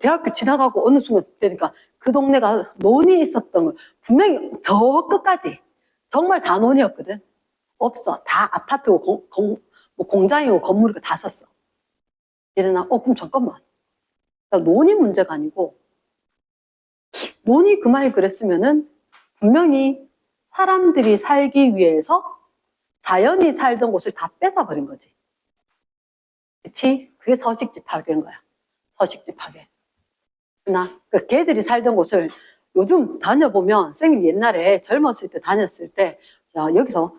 A: 대학교 지나가고 어느 순간 되니까 그 동네가 논이 있었던 거 분명히 저 끝까지 정말 다 논이었거든. 없어. 다 아파트고 뭐 공장이고 건물이고 다 썼어. 이래나 그럼 잠깐만. 논이 문제가 아니고 논이 그 말 그랬으면은 분명히 사람들이 살기 위해서 자연이 살던 곳을 다 뺏어버린 거지. 그치? 그게 서식지 파괴인 거야. 서식지 파괴. 그 개들이 살던 곳을 요즘 다녀보면 선생님 옛날에 젊었을 때 다녔을 때 여기서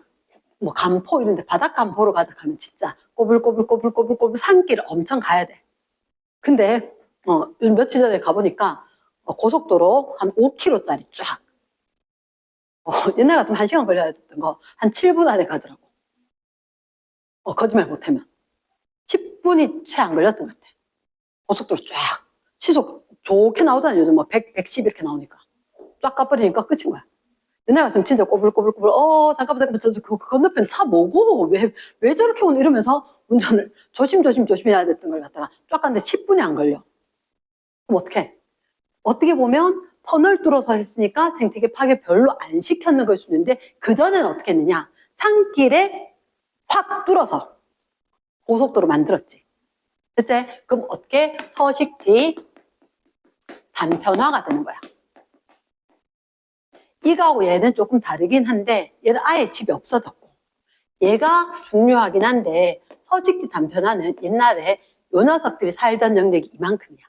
A: 뭐 간포 이런 데 바닷 간포로 가자 하면 진짜 꼬불꼬불 산길을 엄청 가야 돼. 근데 며칠 전에 가보니까 고속도로 한 5km짜리 쫙 옛날 같으면 1시간 걸려야 됐던 거 한 7분 안에 가더라고. 거짓말 못하면 10분이 채 안 걸렸던 것 같아. 고속도로 쫙 시속 좋게 나오잖아요. 요즘 뭐 100, 110 이렇게 나오니까 쫙 가버리니까 끝인 거야. 옛날 같으면 진짜 꼬불꼬불꼬불 잠깐만 저 건너편 차 뭐고 왜 저렇게 오는 이러면서 운전을 조심해야 됐던 걸 갖다가 쫙 갔는데 10분이 안 걸려. 그럼 어떻게 보면 터널 뚫어서 했으니까 생태계 파괴 별로 안 시켰는 걸 수 있는데 그전에는 어떻게 했느냐, 산길에 확 뚫어서 고속도로 만들었지. 그치? 그럼 어떻게 서식지 단편화가 되는 거야. 이거하고 얘는 조금 다르긴 한데 얘는 아예 집이 없어졌고, 얘가 중요하긴 한데 서식지 단편화는 옛날에 요 녀석들이 살던 영역이 이만큼이야.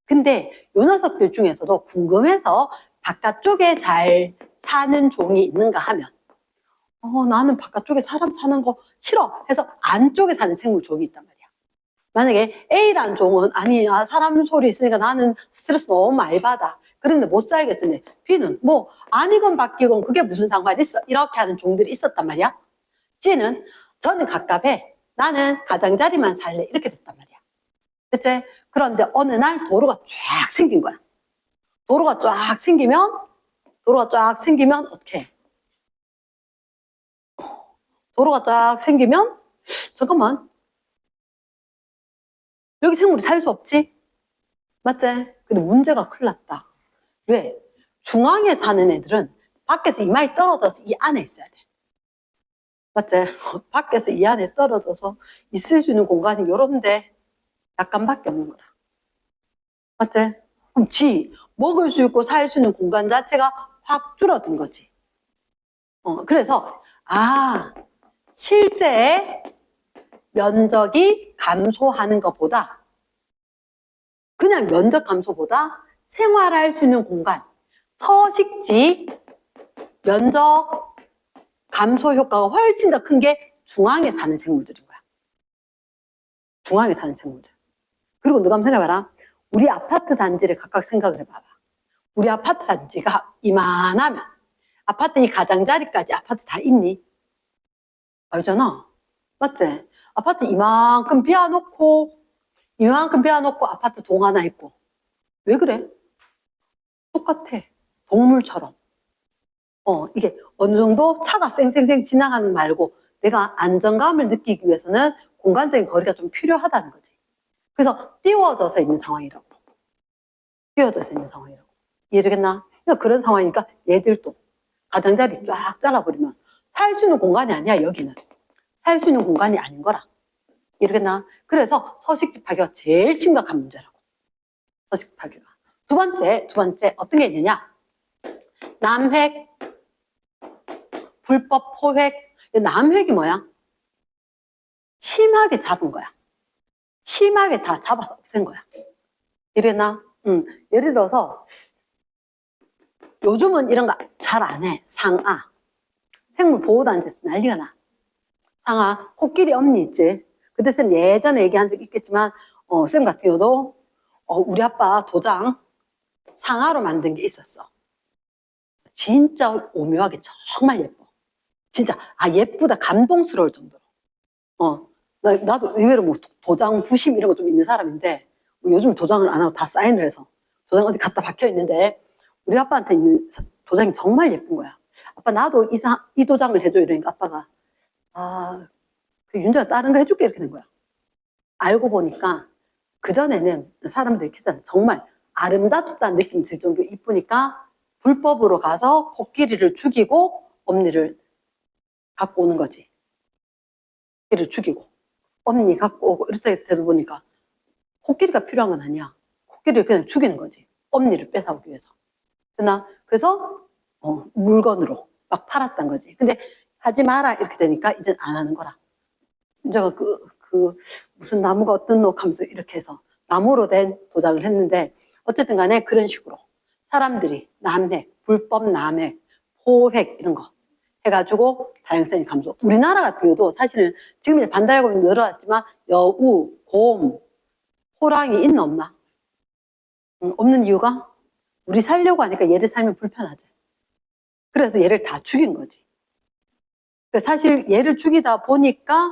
A: 근데 요 녀석들 중에서도 궁금해서 바깥쪽에 잘 사는 종이 있는가 하면 나는 바깥쪽에 사람 사는 거 싫어 해서 안쪽에 사는 생물 종이 있단 말이야. 만약에 A라는 종은 아니야, 사람 소리 있으니까 나는 스트레스 너무 많이 받아, 그런데 못 살겠으니 B는 뭐 아니건 바뀌건 그게 무슨 상관이 있어, 이렇게 하는 종들이 있었단 말이야. C는 저는 갑갑해, 나는 가장자리만 살래, 이렇게 됐단 말이야. 그치? 그런데 어느 날 도로가 쫙 생긴 거야. 도로가 쫙 생기면 어떻게 해? 도로가 쫙 생기면 잠깐만, 여기 생물이 살 수 없지? 맞지? 근데 문제가 큰일 났다. 왜? 중앙에 사는 애들은 밖에서 이마에 떨어져서 이 안에 있어야 돼. 맞지? 밖에서 이 안에 떨어져서 있을 수 있는 공간이 요런데 약간밖에 없는 거라. 맞지? 그럼 먹을 수 있고 살 수 있는 공간 자체가 확 줄어든 거지. 그래서 실제 면적이 감소하는 것보다, 그냥 면적 감소보다 생활할 수 있는 공간, 서식지 면적 감소 효과가 훨씬 더 큰 게 중앙에 사는 생물들인 거야. 중앙에 사는 생물들. 그리고 누가 한번 생각해봐라. 우리 아파트 단지를 각각 생각을 해봐봐. 우리 아파트 단지가 이만하면 아파트 이 가장자리까지 아파트 다 있니? 알잖아. 맞지? 아파트 이만큼 비워놓고 아파트 동 하나 있고. 왜 그래? 똑같아. 동물처럼. 이게 어느 정도 차가 쌩쌩쌩 지나가는 말고 내가 안정감을 느끼기 위해서는 공간적인 거리가 좀 필요하다는 거지. 그래서 띄워져서 있는 상황이라고. 이해되겠나? 그러니까 그런 상황이니까 얘들도 가장자리 쫙 잘라버리면 살 수 있는 공간이 아니야, 여기는. 살 수 있는 공간이 아닌 거라. 이해되겠나? 그래서 서식지 파괴가 제일 심각한 문제라고. 서식지 파괴가. 두 번째 어떤 게 있느냐? 남획, 불법 포획. 남획이 뭐야? 심하게 잡은 거야. 심하게 다 잡아서 없앤 거야. 이래나? 예를 들어서 요즘은 이런 거 잘 안 해. 상아. 생물보호단체에서 난리가 나. 상아, 코끼리 엄니 있지? 그때 쌤 예전에 얘기한 적 있겠지만 쌤 같은 경우도 우리 아빠 도장 상아로 만든 게 있었어. 진짜 오묘하게 정말 예뻐. 진짜 예쁘다, 감동스러울 정도로. 나도 의외로 뭐 도장 부심 이런 거 좀 있는 사람인데 요즘 도장을 안 하고 다 사인을 해서 도장 어디 갖다 박혀 있는데 우리 아빠한테 있는 도장이 정말 예쁜 거야. 아빠 나도 이 도장을 해줘, 이러니까 아빠가 그 윤정아 다른 거 해줄게, 이렇게 된 거야. 알고 보니까 그전에는 사람들이 정말 아름답다는 느낌이 들 정도로 이쁘니까 불법으로 가서 코끼리를 죽이고 엄니를 갖고 오는 거지. 코끼리를 죽이고 엄니 갖고 오고 이렇게 되다 보니까 코끼리가 필요한 건 아니야. 코끼리를 그냥 죽이는 거지. 엄니를 뺏어오기 위해서. 그래서 물건으로 막 팔았단 거지. 근데 하지 마라 이렇게 되니까 이젠 안 하는 거라. 제가 무슨 나무가 어떤 놈 하면서 이렇게 해서 나무로 된 도장을 했는데, 어쨌든 간에 그런 식으로 사람들이 남획, 불법 남획, 포획 이런 거 해가지고 다양성이 감소. 우리나라 같은 경우도 사실은 지금 이제 반달곰이 늘어났지만 여우, 곰, 호랑이 있나 없나? 없는 이유가 우리 살려고 하니까 얘들 살면 불편하지. 그래서 얘를 다 죽인 거지. 사실 얘를 죽이다 보니까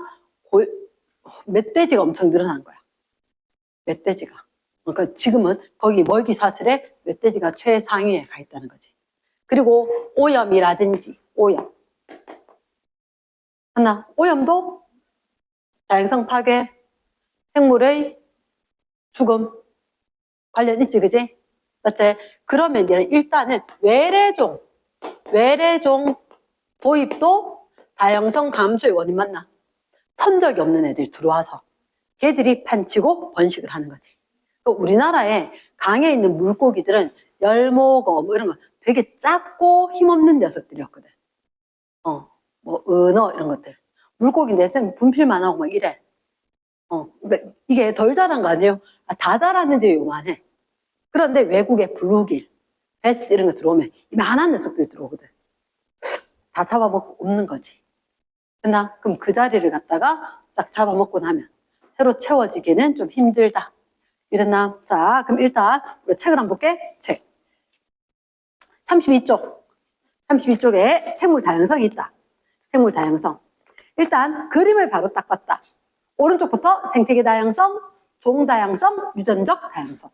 A: 멧돼지가 엄청 늘어난 거야. 멧돼지가. 그러니까 지금은 거기 먹이사슬에 멧돼지가 최상위에 가 있다는 거지. 그리고 오염이라든지 오염. 하나, 오염도 다양성 파괴, 생물의 죽음 관련 있지, 그지? 맞지? 그러면 일단은 외래종 도입도 다양성 감소의 원인 맞나? 천적이 없는 애들 들어와서 걔들이 판치고 번식을 하는 거지. 우리나라에 강에 있는 물고기들은 열목어 뭐 이런 거 되게 작고 힘없는 녀석들이었거든. 뭐 은어 이런 것들. 물고기 내생 분필만 하고 막 이래. 그러니까 이게 덜 자란 거 아니에요? 다 자랐는데 요만해. 그런데 외국에 블루길, 베스 이런 거 들어오면 이만한 녀석들이 들어오거든. 다 잡아먹고 없는 거지. 그럼 그 자리를 갖다가 싹 잡아먹고 나면 새로 채워지기는 좀 힘들다. 이랬나? 자, 그럼 일단 우리 책을 한번 볼게. 책. 32쪽에 생물 다양성이 있다. 생물 다양성. 일단 그림을 바로 딱 봤다. 오른쪽부터 생태계 다양성, 종 다양성, 유전적 다양성.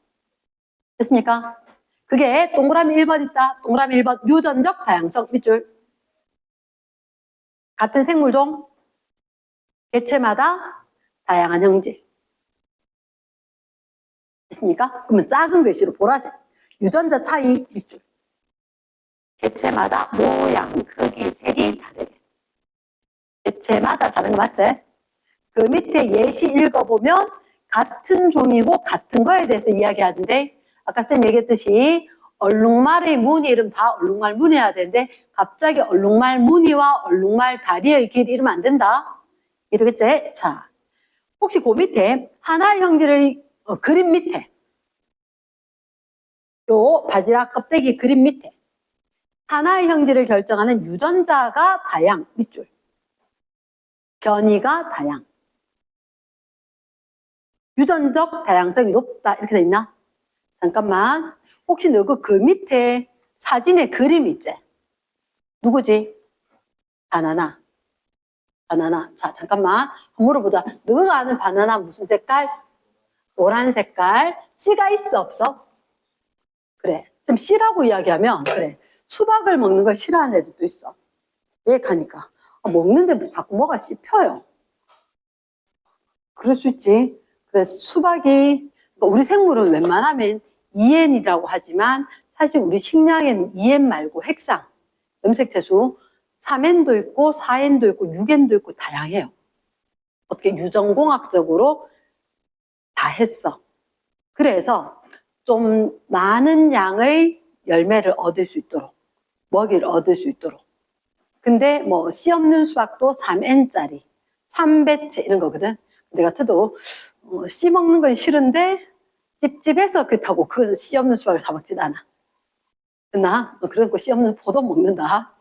A: 됐습니까? 그게 동그라미 1번 있다. 동그라미 1번 유전적 다양성 밑줄. 같은 생물종, 개체마다 다양한 형질. 됐습니까? 그러면 작은 글씨로 보라색. 유전자 차이 밑줄. 개체마다 모양, 크기, 색이 다르게. 개체마다 다른 거 맞지? 그 밑에 예시 읽어보면 같은 종이고 같은 거에 대해서 이야기하는데 아까 쌤 얘기했듯이 얼룩말의 무늬 이름 다 얼룩말 무늬해야 되는데 갑자기 얼룩말 무늬와 얼룩말 다리의 길 이러면 안 된다. 이러겠지? 자, 혹시 그 밑에 하나의 형질의 그림 밑에 요 바지락 껍데기 그림 밑에 하나의 형질을 결정하는 유전자가 다양 밑줄. 변이가 다양. 유전적 다양성이 높다 이렇게 돼 있나? 잠깐만. 혹시 너그 밑에 사진에 그림 있지? 누구지? 바나나. 자, 잠깐만. 한번 물어보자. 너가 아는 바나나 무슨 색깔? 노란 색깔. 씨가 있어, 없어? 그래. 지금 씨라고 이야기하면, 그래. 수박을 먹는 걸 싫어하는 애들도 있어. 왜 가니까? 먹는데 자꾸 뭐가 씹혀요. 그럴 수 있지. 그래서 수박이, 우리 생물은 웬만하면 2N이라고 하지만 사실 우리 식량에는 2N 말고 핵상, 염색태수 3N도 있고 4N도 있고 6N도 있고 다양해요. 어떻게 유전공학적으로 다 했어. 그래서 좀 많은 양의 열매를 얻을 수 있도록, 먹이를 얻을 수 있도록. 근데 뭐 씨 없는 수박도 3N짜리, 3배째 이런 거거든. 내가 같아도 씨 먹는 건 싫은데 찝찝해서 그렇다고 그 씨 없는 수박을 사 먹진 않아. 나 그러고 씨 없는 포도 먹는다.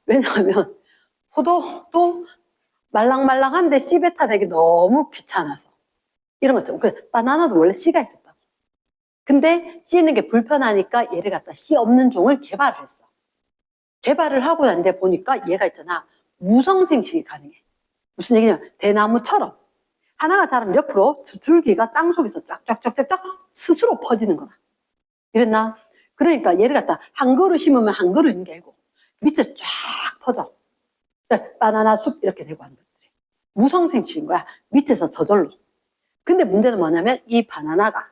A: 왜냐하면 포도도 말랑말랑한데 씨 뱉어내기 너무 귀찮아서. 이런 것들. 그 바나나도 원래 씨가 있었다고. 근데 씨 있는 게 불편하니까 얘를 갖다 씨 없는 종을 개발을 했어. 개발을 하고 난 데 보니까 얘가 있잖아. 무성생식이 가능해. 무슨 얘기냐면 대나무처럼 하나가 자라면 옆으로 줄기가 땅속에서 쫙쫙쫙쫙 스스로 퍼지는 거야. 이랬나? 그러니까 얘를 갖다 한 그루 심으면 한 그루인 게 아니고 밑에 쫙 퍼져. 바나나 숲 이렇게 되고 하는 것들이. 무성생식인 거야. 밑에서 저절로. 근데 문제는 뭐냐면 이 바나나가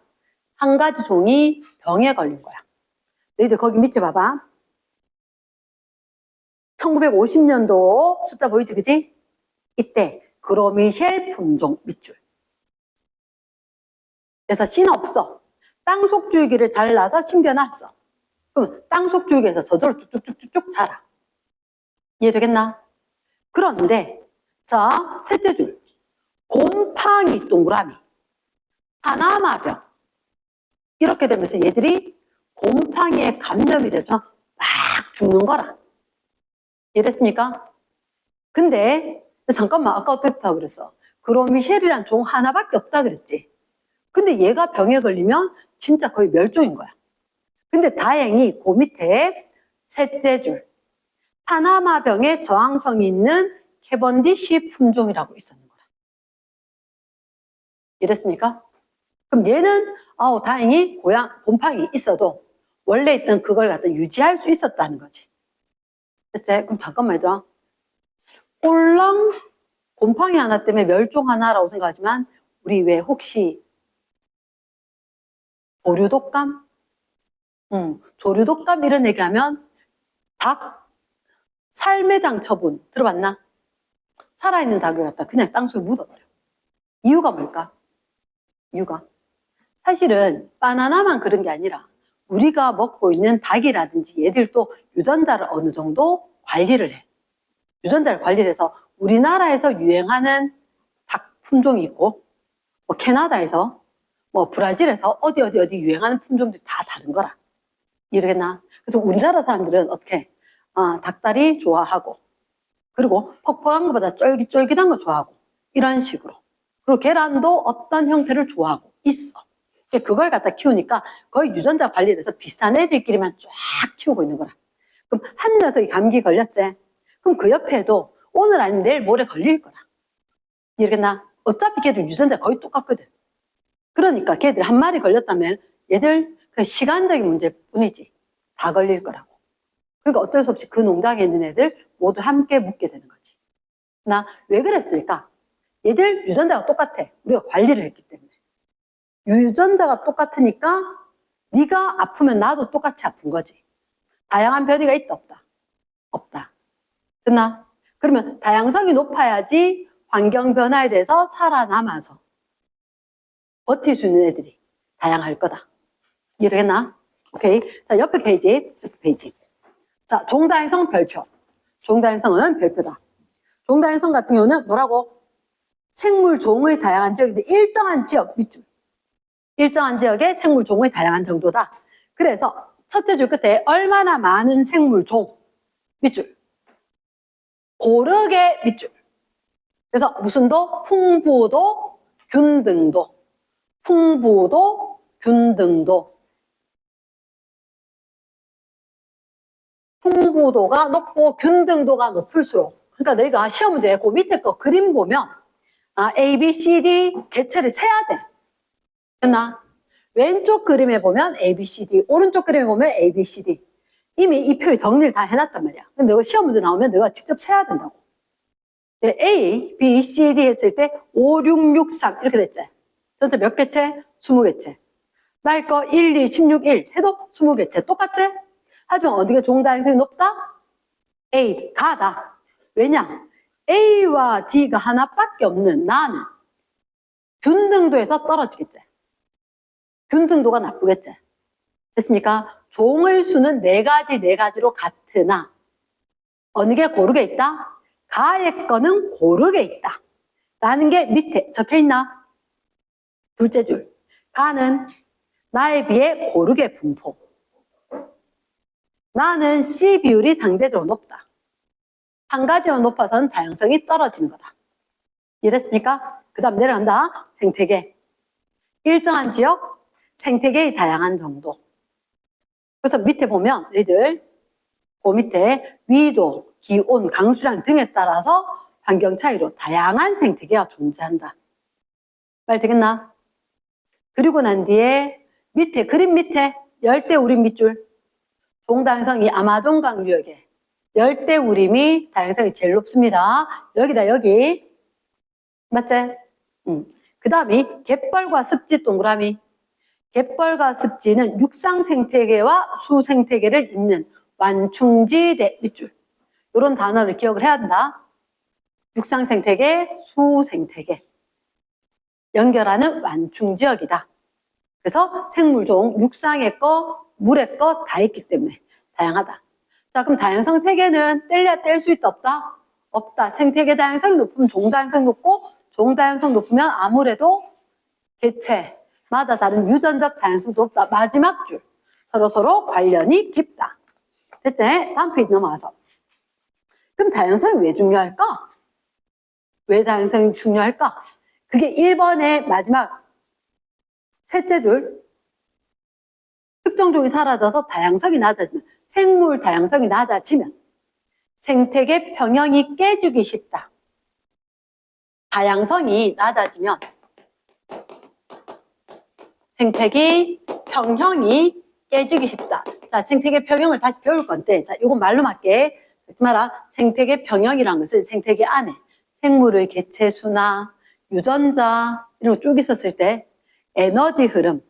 A: 한 가지 종이 병에 걸린 거야. 너희들 거기 밑에 봐봐. 1950년도 숫자 보이지, 그지? 이때 그로미셸 품종 밑줄. 그래서 씨는 없어. 땅속 줄기를 잘라서 심겨놨어. 그럼 땅속 줄기에서 저절로 쭉쭉쭉쭉 자라. 이해되겠나? 그런데 자, 셋째 줄. 곰팡이 동그라미. 파나마병. 이렇게 되면서 얘들이 곰팡이에 감염이 돼서 막 죽는 거라. 이해됐습니까? 근데 잠깐만 아까 어땠다고 그랬어? 그로미셸이란 종 하나밖에 없다 그랬지. 근데 얘가 병에 걸리면 진짜 거의 멸종인 거야. 근데 다행히 그 밑에 셋째 줄. 파나마병에 저항성이 있는 캐번디시 품종이라고 있었는 거라. 이랬습니까? 그럼 얘는 다행히 곰팡이 있어도 원래 있던 그걸 갖다 유지할 수 있었다는 거지. 됐지? 그럼 잠깐만 얘들아. 꼴랑 곰팡이 하나 때문에 멸종하나라고 생각하지만 우리 왜 혹시 조류독감? 조류독감 이런 얘기하면 닭 살매장 처분 들어봤나? 살아있는 닭을 갖다 그냥 땅속에 묻어버려. 이유가 뭘까? 이유가 사실은 바나나만 그런 게 아니라 우리가 먹고 있는 닭이라든지 얘들도 유전자를 어느 정도 관리를 해. 유전자를 관리를 해서 우리나라에서 유행하는 닭 품종이 있고 뭐 캐나다에서 뭐 브라질에서 어디 유행하는 품종들이 다 다른 거라. 이해되겠나? 그래서 우리나라 사람들은 어떻게 닭다리 좋아하고 그리고 퍽퍽한 것보다 쫄깃쫄깃한 거 좋아하고 이런 식으로. 그리고 계란도 어떤 형태를 좋아하고 있어. 그걸 갖다 키우니까 거의 유전자 관리를 해서 비슷한 애들끼리만 쫙 키우고 있는 거라. 그럼 한 녀석이 감기 걸렸지? 그럼 그 옆에도 오늘 아니면 내일 모레 걸릴 거라. 이해겠나? 어차피 걔들 유전자 거의 똑같거든. 그러니까 걔들 한 마리 걸렸다면 얘들 그 시간적인 문제뿐이지 다 걸릴 거라고. 그러니까 어쩔 수 없이 그 농장에 있는 애들 모두 함께 묻게 되는 거지. 나 왜 그랬을까? 얘들 유전자가 똑같아. 우리가 관리를 했기 때문에. 유전자가 똑같으니까 네가 아프면 나도 똑같이 아픈 거지. 다양한 변이가 있다 없다? 없다. 됐나? 그러면 다양성이 높아야지 환경 변화에 대해서 살아남아서 버틸 수 있는 애들이 다양할 거다. 이해되겠나? 오케이. 자, 옆에 페이지. 자, 종다양성 별표. 종다양성은 별표다. 종다양성 같은 경우는 뭐라고? 생물 종의 다양한 지역인데 일정한 지역 밑줄. 일정한 지역의 생물 종의 다양한 정도다. 그래서 첫째 줄 끝에 얼마나 많은 생물 종 밑줄. 고르게 밑줄. 그래서 무슨 도? 풍부도, 균등도. 풍부도, 균등도. 풍부도가 높고 균등도가 높을수록 그러니까 너희가 시험 문제 그 밑에 거 그림 보면 A, B, C, D 개체를 세야 돼. 됐나? 왼쪽 그림에 보면 A, B, C, D 오른쪽 그림에 보면 A, B, C, D 이미 이 표에 정리를 다 해놨단 말이야. 근데 너가 시험 문제 나오면 너가 직접 세야 된다고. A, B, C, D 했을 때 5, 6, 6, 3 이렇게 됐지. 전체 몇 개체? 20개체. 나의 거 1, 2, 16, 1 해도 20개체. 똑같지? 하지만 어디가 종다양성이 높다? A, 가다. 왜냐? A와 D가 하나밖에 없는 나는 균등도에서 떨어지겠지. 균등도가 나쁘겠지. 됐습니까? 종의 수는 4가지로 같으나 어느 게 고르게 있다? 가의 거는 고르게 있다. 라는 게 밑에 적혀있나? 둘째 줄. 가는 나에 비해 고르게 분포. 나는 C 비율이 상대적으로 높다. 한 가지만 높아서는 다양성이 떨어지는 거다. 이해됐습니까? 그 다음 내려간다. 생태계. 일정한 지역, 생태계의 다양한 정도. 그래서 밑에 보면 너희들 그 밑에 위도, 기온, 강수량 등에 따라서 환경 차이로 다양한 생태계가 존재한다. 말 되겠나? 그리고 난 뒤에 밑에 그림 밑에 열대우림 밑줄. 종다양성이 아마존강 유역에 열대우림이 다양성이 제일 높습니다. 여기다 여기. 맞지? 그 다음이 갯벌과 습지 동그라미. 갯벌과 습지는 육상 생태계와 수 생태계를 잇는 완충지대 밑줄. 이런 단어를 기억을 해야 한다. 육상 생태계, 수 생태계. 연결하는 완충지역이다. 그래서 생물종, 육상의 거, 물의 거 다 있기 때문에 다양하다. 자, 그럼 다양성 세계는 뗄래야 뗄 수 있다 없다? 없다. 생태계 다양성이 높으면 종다양성이 높고 종다양성 높으면 아무래도 개체마다 다른 유전적 다양성도 높다. 마지막 줄. 서로 관련이 깊다. 됐지? 다음 페이지 넘어가서. 그럼 다양성이 왜 중요할까? 왜 다양성이 중요할까? 그게 1번의 마지막 셋째 줄. 특정 종이 사라져서 다양성이 낮아지면 생물 다양성이 낮아지면 생태계 평형이 깨지기 쉽다. 다양성이 낮아지면 생태계 평형이 깨지기 쉽다. 자, 생태계 평형을 다시 배울 건데, 자, 이건 말로 맞게 듣지 마라. 생태계 평형이라는 것은 생태계 안에 생물의 개체 수나 유전자 이런 거 쭉 있었을 때 에너지 흐름,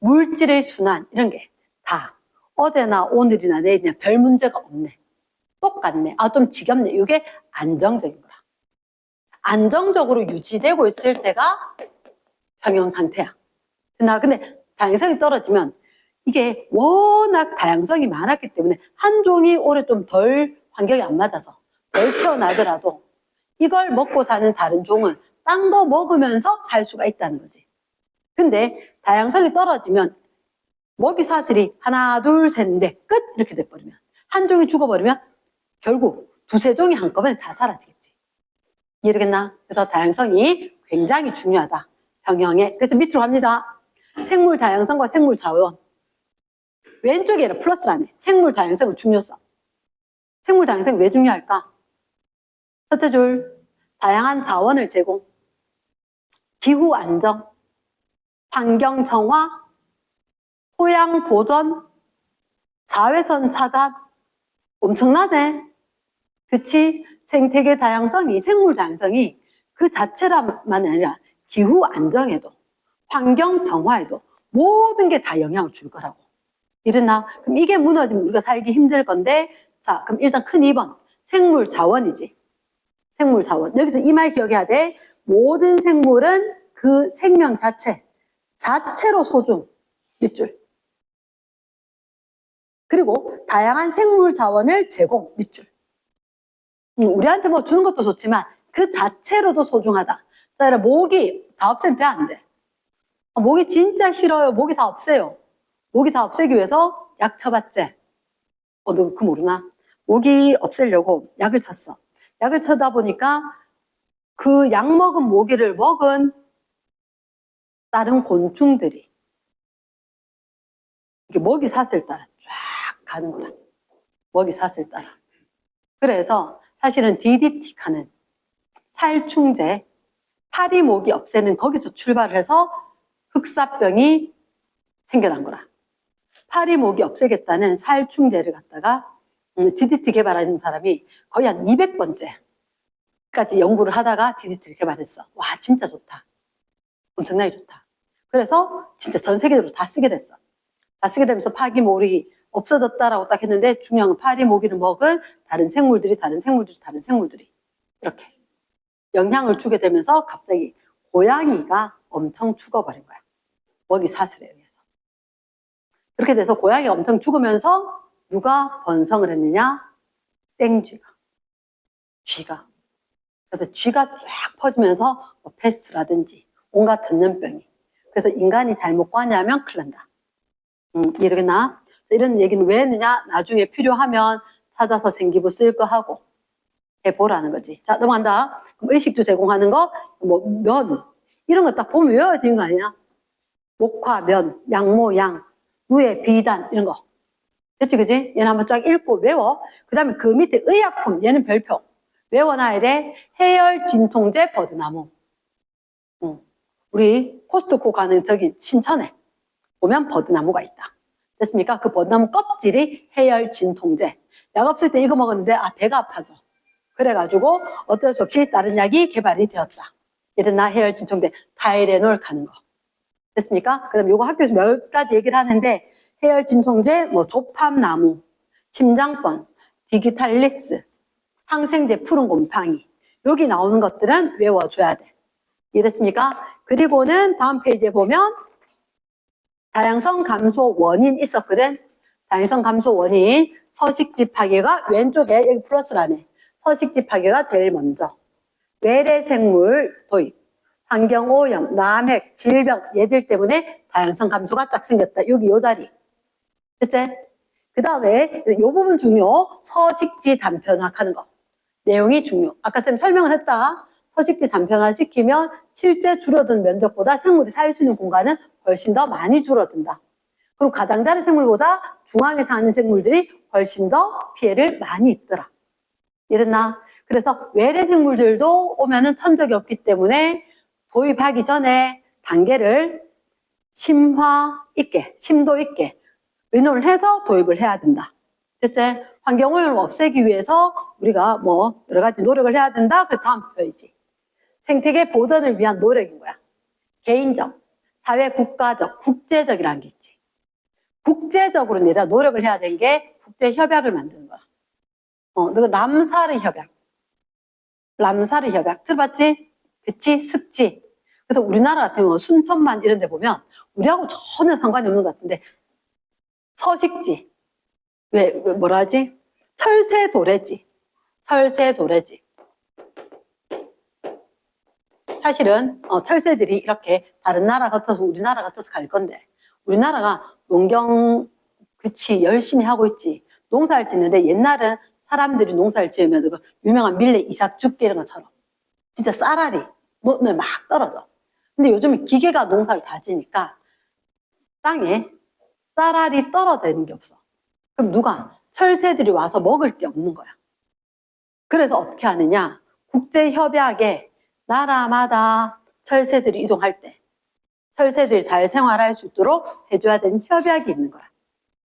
A: 물질의 순환 이런 게 다 어제나 오늘이나 내일이나 별 문제가 없네. 똑같네. 아, 좀 지겹네. 이게 안정적인 거라. 안정적으로 유지되고 있을 때가 평형 상태야. 근데 다양성이 떨어지면 이게 워낙 다양성이 많았기 때문에 한 종이 올해 좀 덜 환경이 안 맞아서 덜 태어나더라도 이걸 먹고 사는 다른 종은 딴 거 먹으면서 살 수가 있다는 거지. 근데 다양성이 떨어지면 먹이 사슬이 하나, 둘, 셋, 넷, 끝! 이렇게 돼버리면 한 종이 죽어버리면 결국 두세 종이 한꺼번에 다 사라지겠지. 이해되겠나? 그래서 다양성이 굉장히 중요하다. 평형에. 그래서 밑으로 갑니다. 생물 다양성과 생물 자원. 왼쪽에 플러스라네. 생물 다양성의 중요성. 생물 다양성이 왜 중요할까? 첫째 줄, 다양한 자원을 제공, 기후 안정, 환경 정화, 토양 보존, 자외선 차단. 엄청나네. 그치? 생태계 다양성이, 생물 다양성이 그 자체라만 아니라 기후 안정에도, 환경 정화에도 모든 게 다 영향을 줄 거라고. 이랬나? 그럼 이게 무너지면 우리가 살기 힘들 건데, 자, 그럼 일단 큰 2번. 생물 자원이지. 생물 자원. 여기서 이 말 기억해야 돼. 모든 생물은 그 생명 자체로 소중. 밑줄. 그리고 다양한 생물 자원을 제공. 밑줄. 우리한테 뭐 주는 것도 좋지만 그 자체로도 소중하다. 자, 그래, 모기 다 없애면 돼, 안 돼? 모기 진짜 싫어요. 모기 다 없애요. 모기 다 없애기 위해서 약 쳐봤지? 너 그거 모르나? 모기 없애려고 약을 쳤어. 약을 쳐다 보니까 그 약 먹은 모기를 먹은 다른 곤충들이 이게 먹이 사슬 따라 쫙 가는 거야. 먹이 사슬 따라. 그래서 사실은 DDT카는 살충제, 파리 모기 없애는 거기서 출발을 해서 흑사병이 생겨난 거라. 파리 모기 없애겠다는 살충제를 갖다가 DDT 개발하는 사람이 거의 한 200번째까지 연구를 하다가 DDT를 개발했어. 와, 진짜 좋다. 엄청나게 좋다. 그래서 진짜 전 세계적으로 다 쓰게 됐어. 다 쓰게 되면서 파기 모기 없어졌다라고 딱 했는데 중요한 건 파리 모기를 먹은 다른 생물들이 이렇게 영향을 주게 되면서 갑자기 고양이가 엄청 죽어버린 거야. 먹이 사슬에 의해서. 그렇게 돼서 고양이가 엄청 죽으면서 누가 번성을 했느냐? 생쥐가. 쥐가. 그래서 쥐가 쫙 퍼지면서 뭐 패스트라든지 온갖 전염병이. 그래서 인간이 잘못 관여하면 큰일 난다. 이러겠나? 이런 얘기는 왜 했느냐? 나중에 필요하면 찾아서 생기부 쓸 거 하고 해보라는 거지. 자, 넘어간다. 그럼 의식주 제공하는 거, 뭐, 면. 이런 거 딱 보면 외워야 되는 거 아니냐? 목화, 면, 양모, 양, 누에, 비단, 이런 거. 됐지, 그지? 얘는 한번 쫙 읽고 외워. 그 다음에 그 밑에 의약품, 얘는 별표. 외워놔야 돼. 해열 진통제 버드나무. 우리 코스트코 가는 저기 신천에 보면 버드나무가 있다. 됐습니까? 그 버드나무 껍질이 해열 진통제. 약 없을 때 이거 먹었는데, 배가 아파져. 그래가지고 어쩔 수 없이 다른 약이 개발이 되었다. 예를 들어 해열 진통제, 타이레놀 가는 거. 됐습니까? 그 다음에 요거 학교에서 몇 가지 얘기를 하는데, 해열 진통제, 뭐, 조팝나무, 심장번, 디기탈리스, 항생제 푸른 곰팡이. 여기 나오는 것들은 외워줘야 돼. 이해됐습니까? 그리고는 다음 페이지에 보면, 다양성 감소 원인 있었거든? 다양성 감소 원인, 서식지 파괴가 왼쪽에, 여기 플러스라네. 서식지 파괴가 제일 먼저. 외래생물 도입, 환경오염, 남핵, 질병, 얘들 때문에 다양성 감소가 딱 생겼다. 여기 요 자리. 됐지? 그 다음에 요 부분 중요. 서식지 단편화하는 거. 내용이 중요. 아까 쌤 설명을 했다. 서식지 단편화 시키면 실제 줄어든 면적보다 생물이 살 수 있는 공간은 훨씬 더 많이 줄어든다. 그리고 가장자리 생물보다 중앙에 사는 생물들이 훨씬 더 피해를 많이 입더라. 이랬나? 그래서 외래 생물들도 오면은 천적이 없기 때문에 도입하기 전에 단계를 심도 있게 의논을 해서 도입을 해야 된다. 됐지? 환경오염을 없애기 위해서 우리가 뭐 여러 가지 노력을 해야 된다. 그 다음 표이지. 생태계 보존을 위한 노력인 거야. 개인적, 사회, 국가적, 국제적이라는 게 있지. 국제적으로 내가 노력을 해야 되는 게 국제협약을 만드는 거야. 너 람사르 협약. 람사르 협약 들어봤지? 그치? 습지. 그래서 우리나라 같은 경우 순천만 이런 데 보면 우리하고 전혀 상관이 없는 것 같은데 서식지. 뭐라 하지? 철새도래지. 철새도래지. 사실은 철새들이 이렇게 다른 나라 같아서 우리나라 같아서 갈 건데 우리나라가 농경 그치 열심히 하고 있지. 농사를 짓는데 옛날은 사람들이 농사를 지으면 그 유명한 밀레 이삭죽기 이런 것처럼 진짜 쌀알이 막 떨어져. 근데 요즘은 기계가 농사를 다 지니까 땅에 쌀알이 떨어져 있는 게 없어. 그럼 누가? 철새들이 와서 먹을 게 없는 거야. 그래서 어떻게 하느냐? 국제협약에 나라마다 철새들이 이동할 때 철새들이 잘 생활할 수 있도록 해줘야 되는 협약이 있는 거야.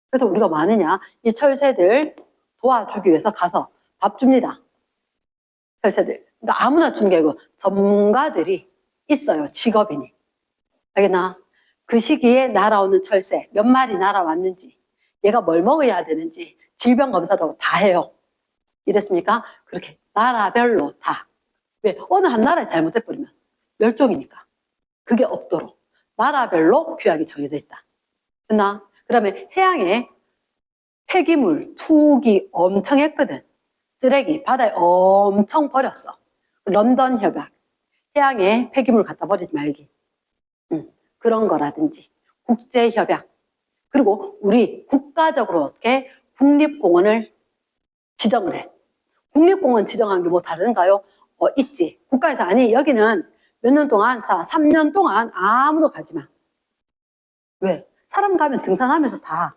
A: 그래서 우리가 뭐 하느냐? 이 철새들 도와주기 위해서 가서 밥 줍니다. 철새들. 그러니까 아무나 주는 게 아니고 전문가들이 있어요. 직업인이. 알겠나? 그 시기에 날아오는 철새 몇 마리 날아왔는지 얘가 뭘 먹어야 되는지 질병 검사도 다 해요. 이랬습니까? 그렇게 나라별로 다. 왜? 어느 한 나라에 잘못해버리면 멸종이니까. 그게 없도록 나라별로 규약이 정해져 있다. 됐나? 그다음에 해양에 폐기물, 투기 엄청 했거든. 쓰레기 바다에 엄청 버렸어. 런던 협약. 해양에 폐기물 갖다 버리지 말기. 그런 거라든지 국제 협약. 그리고 우리 국가적으로 어떻게 국립공원을 지정을 해. 국립공원 지정한 게 뭐 다른가요? 있지. 국가에서 아니 여기는 몇 년 동안 3년 동안 아무도 가지 마. 왜? 사람 가면 등산하면서 다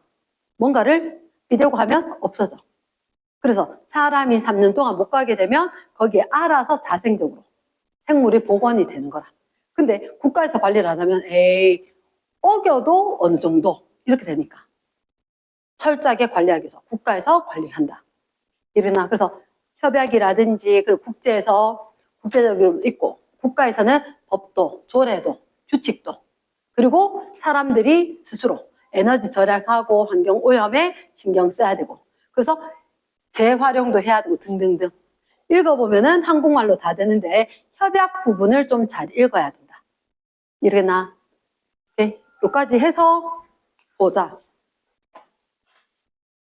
A: 뭔가를 비대고 하면 없어져. 그래서 사람이 3년 동안 못 가게 되면 거기에 알아서 자생적으로 생물이 복원이 되는 거라. 근데 국가에서 관리를 안 하면 어겨도 어느 정도 이렇게 되니까 철저하게 관리하기 위해서 국가에서 관리를 한다. 이러나 그래서 협약이라든지 그리고 국제적으로 있고 국가에서는 법도 조례도 규칙도 그리고 사람들이 스스로 에너지 절약하고 환경 오염에 신경 써야 되고 그래서 재활용도 해야 되고 등등등 읽어보면은 한국말로 다 되는데 협약 부분을 좀 잘 읽어야 된다. 이러나 여기까지 해서 보자.